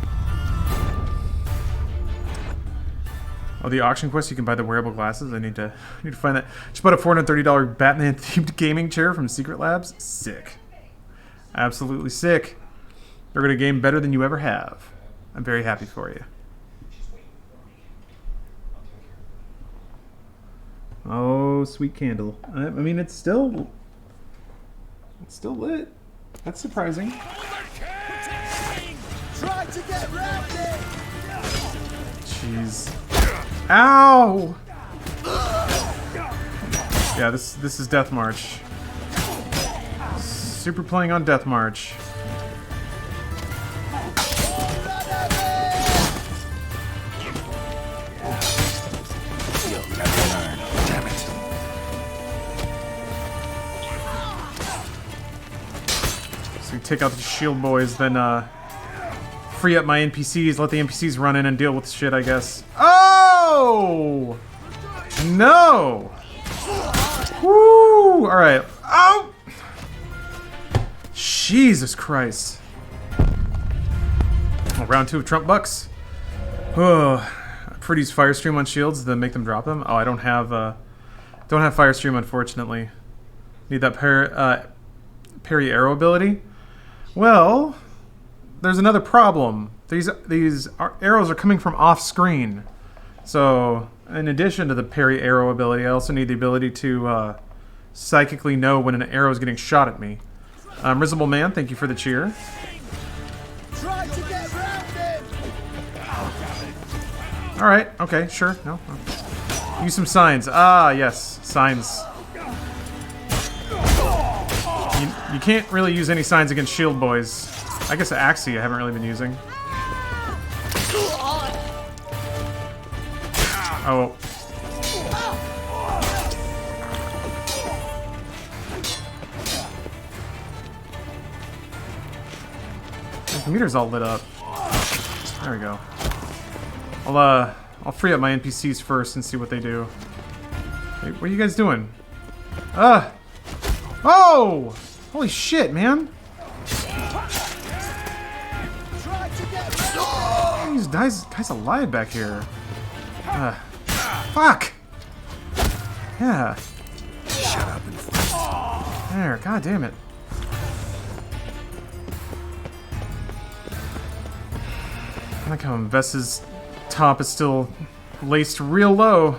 Oh, the auction quest, you can buy the wearable glasses. I need to find that. Just bought a $430 Batman-themed gaming chair from Secret Labs. Sick. Absolutely sick. They're gonna game better than you ever have. I'm very happy for you. Oh, sweet candle. I mean, it's still lit. That's surprising. Try Jeez. Ow! Yeah, this is Death March. Super playing on Death March. You'll never learn. Damn it. So we take out the shield boys, then free up my NPCs, let the NPCs run in and deal with shit, I guess. Oh! No! Woo! Alright. Oh! Jesus Christ. Oh, round 2 of Trump Bucks. Oh, Pretty's Fire Stream on shields, then make them drop them. Oh, I don't have Fire Stream, unfortunately. Need that parry arrow ability. Well, there's another problem. These arrows are coming from off screen. So, in addition to the parry arrow ability, I also need the ability to psychically know when an arrow is getting shot at me. Risible Man, thank you for the cheer. Alright, okay, sure. No. Use some signs. Ah, yes, signs. You can't really use any signs against shield boys. I guess Axie I haven't really been using. Oh. The meter's all lit up. There we go. I'll free up my NPCs first and see what they do. Hey, what are you guys doing? Oh! Holy shit, man! These guys alive back here. Fuck! Yeah. Shut up and fight. There, god damn it. I like how Vess's top is still laced real low.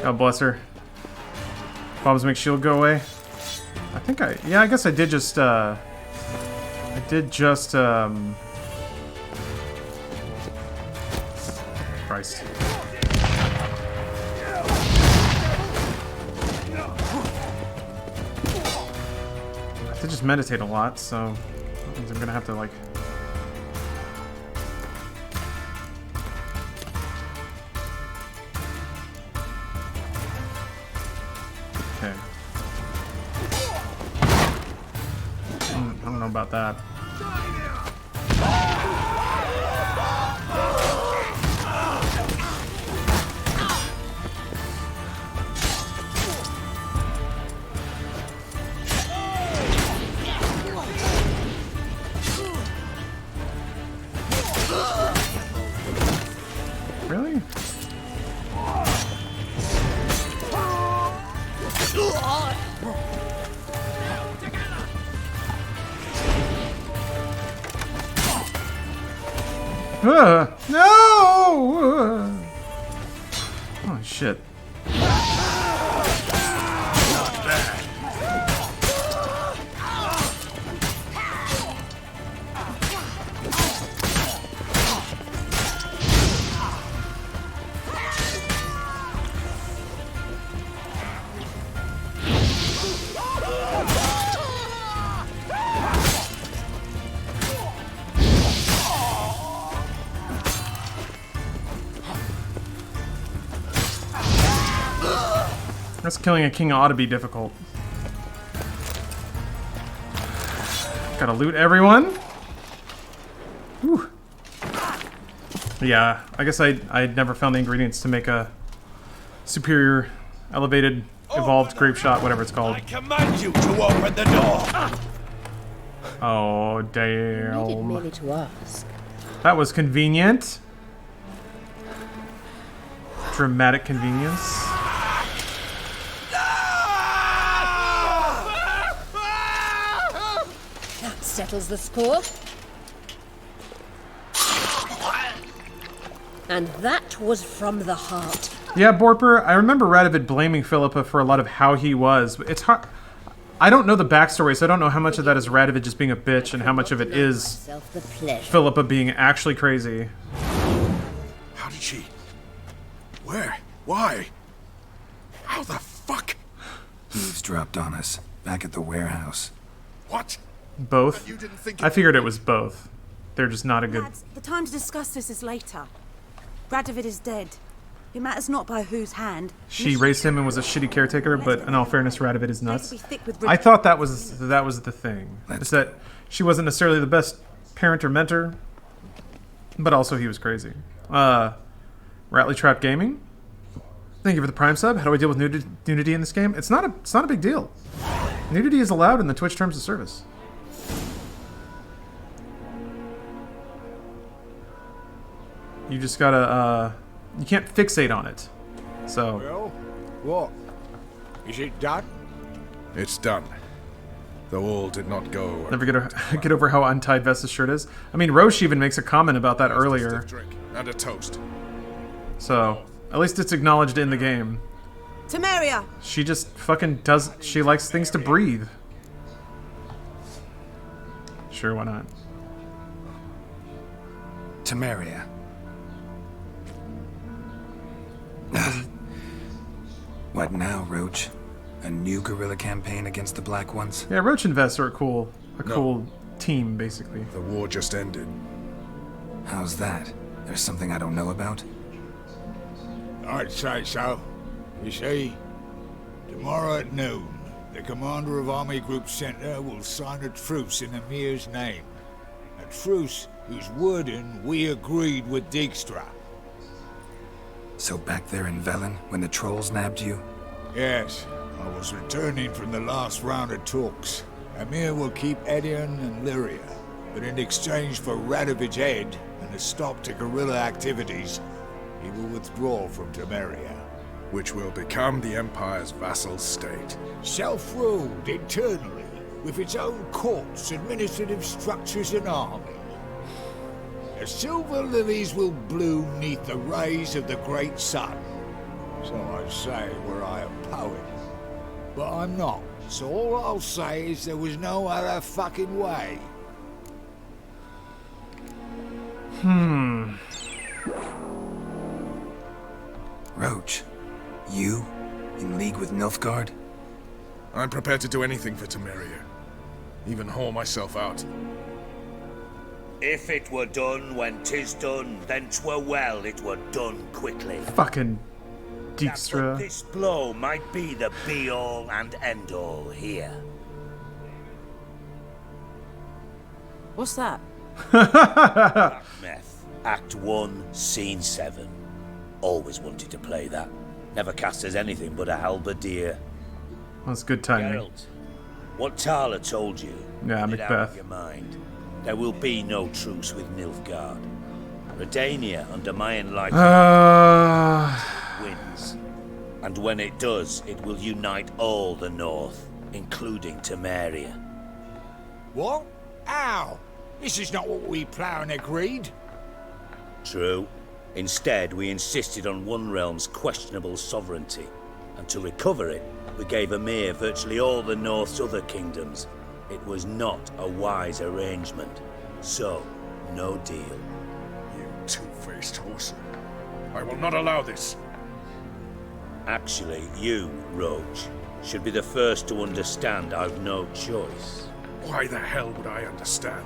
God bless her. Bombs make shield go away. I guess I did just, Christ. I did just meditate a lot, so that means I'm gonna have to, like... Okay. I don't know about that. Really? No! Oh, shit. That's killing a king ought to be difficult. Gotta loot everyone. Whew. Yeah, I guess I'd never found the ingredients to make a superior, elevated, evolved grape shot, whatever it's called. I command you to open the door. Oh, You needed damn. merely to ask. That was convenient. Dramatic convenience. That settles the score. And that was from the heart. Yeah, Borper, I remember Radovid blaming Philippa for a lot of how he was. But it's hard. I don't know the backstory, so I don't know how much of that is Radovid just being a bitch and how much of it is Philippa being actually crazy. How did she... Where? Why? How the fuck? Eavesdropped on us, back at the warehouse. What? Both? I figured it was both. They're just not a good... Lads, the time to discuss this is later. Radovid is dead. It matters not by whose hand. She raised him and was a shitty caretaker, but in all fairness, Radovid is nuts. Be thick with I thought that was the thing. Is that she wasn't necessarily the best parent or mentor, but also he was crazy. Ratley Trap Gaming, thank you for the Prime sub. How do I deal with nudity in this game? It's not a big deal. Nudity is allowed in the Twitch terms of service. You just gotta, you can't fixate on it. So. Well, what? Is it done? It's done. Though all did not go. Never get over how untied Vesta's shirt is. I mean, Roche even makes a comment about that earlier. Drink and a toast. So, at least it's acknowledged in the game. Temeria! She just fucking does. She likes things to breathe. Sure, why not? Temeria. What now, Roach? A new guerrilla campaign against the Black Ones? Yeah, Roach and Vest are a cool team, basically. The war just ended. How's that? There's something I don't know about? I'd say so. You see, tomorrow at noon, the commander of Army Group Center will sign a truce in Emir's name. A truce whose wording we agreed with Dijkstra. So back there in Velen, when the trolls nabbed you? Yes, I was returning from the last round of talks. Emir will keep Edion and Lyria, but in exchange for Radovid's head and a stop to guerrilla activities, he will withdraw from Temeria. Which will become the Empire's vassal state. Self-ruled internally, with its own courts, administrative structures and army. The silver lilies will bloom neath the rays of the great sun. So I say were I a poet. But I'm not, so all I'll say is there was no other fucking way. Roach, you? In league with Nilfgaard? I'm prepared to do anything for Temeria. Even haul myself out. If it were done when 'tis done, then 'twere well it were done quickly. Fucking Dijkstra. This blow might be the be-all and end-all here. What's that? Meth, Act 1, Scene 7. Always wanted to play that. Never cast as anything but a halberdier. That's good timing. Geralt, what Tala told you, yeah, get out of Macbeth. your mind. There will be no truce with Nilfgaard. Redania, under my enlightenment, wins. And when it does, it will unite all the North, including Temeria. What? How? This is not what we planned and agreed. True. Instead, we insisted on one realm's questionable sovereignty. And to recover it, we gave Emir virtually all the North's other kingdoms. It was not a wise arrangement. So, no deal. You two-faced horse. I will not allow this. Actually, you, Roach, should be the first to understand I've no choice. Why the hell would I understand?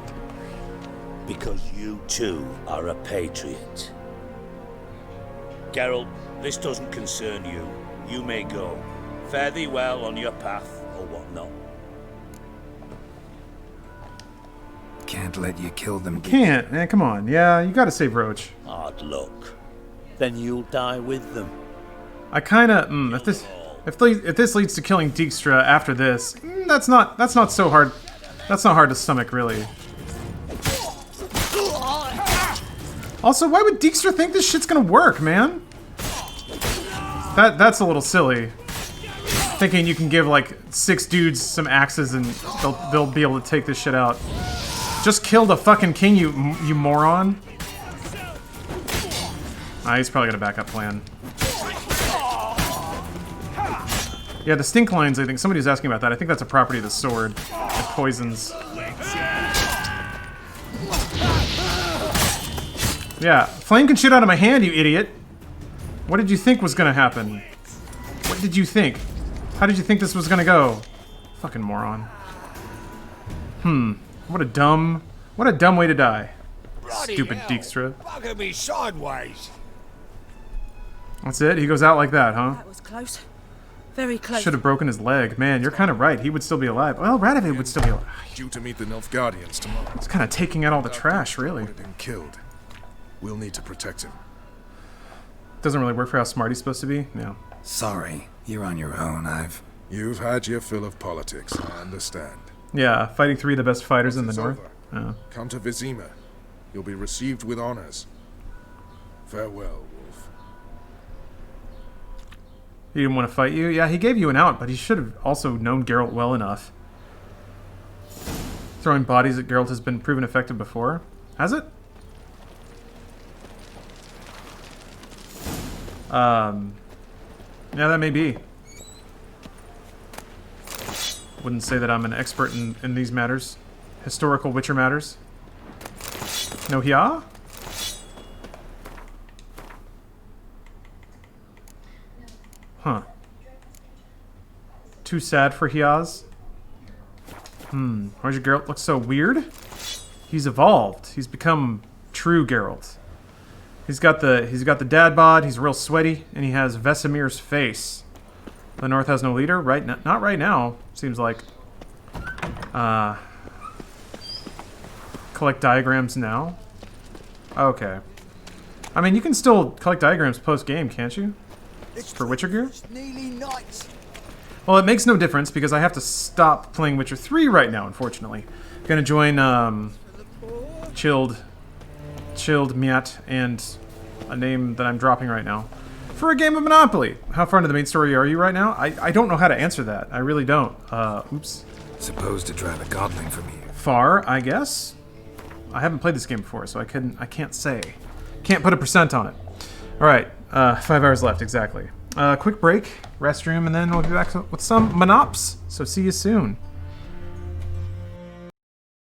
Because you too are a patriot. Geralt, this doesn't concern you. You may go. Fare thee well on your path, or whatnot. Can't let you kill them. Can't, man. Come on. Yeah, you gotta save Roach. Hard luck. Then you'll die with them. I kind of if this leads to killing Dijkstra after this, that's not so hard. That's not hard to stomach, really. Also, why would Dijkstra think this shit's gonna work, man? That's a little silly. Thinking you can give like 6 dudes some axes and they'll be able to take this shit out. Just kill the fucking king, you moron. He's probably got a backup plan. Yeah, the stink lines, I think. Somebody was asking about that. I think that's a property of the sword. It poisons. Yeah, flame can shoot out of my hand, you idiot. What did you think was gonna happen? What did you think? How did you think this was gonna go? Fucking moron. What a dumb way to die. Stupid Dijkstra. Bugger me sideways. That's it? He goes out like that, huh? That was close. Very close. Should have broken his leg. Man, you're kind of right. He would still be alive. Well, Radovid would still be alive. Due to meet the Nilfgaardians tomorrow. It's kind of taking out all the trash, really. And killed. We'll need to protect him. Doesn't really work for how smart he's supposed to be. No. Sorry, you're on your own. You've had your fill of politics, I understand. Yeah, fighting 3 of the best fighters in the north. Over. Come to Vizima. You'll be received with honors. Farewell, Wolf. He didn't want to fight you? Yeah, he gave you an out, but he should have also known Geralt well enough. Throwing bodies at Geralt has been proven effective before. Has it? Yeah, that may be. Wouldn't say that I'm an expert in these matters. Historical Witcher matters. No Hia? Huh. Too sad for Hiaz? Why does your Geralt look so weird? He's evolved. He's become true Geralt. He's got the dad bod, he's real sweaty, and he has Vesemir's face. The North has no leader? Not right now, seems like. Collect diagrams now? Okay. I mean, you can still collect diagrams post-game, can't you? For Witcher gear? Well, it makes no difference because I have to stop playing Witcher 3 right now, unfortunately. Gonna join, Chilled Miat and a name that I'm dropping right now for a game of Monopoly. How far into the main story are you right now? I don't know how to answer that. I really don't. Oops. Supposed to drive a godling from you. Far, I guess. I haven't played this game before, so I can't say. Can't put a percent on it. All right, 5 hours left exactly. Quick break, restroom, and then we'll be back with some Monops. So see you soon.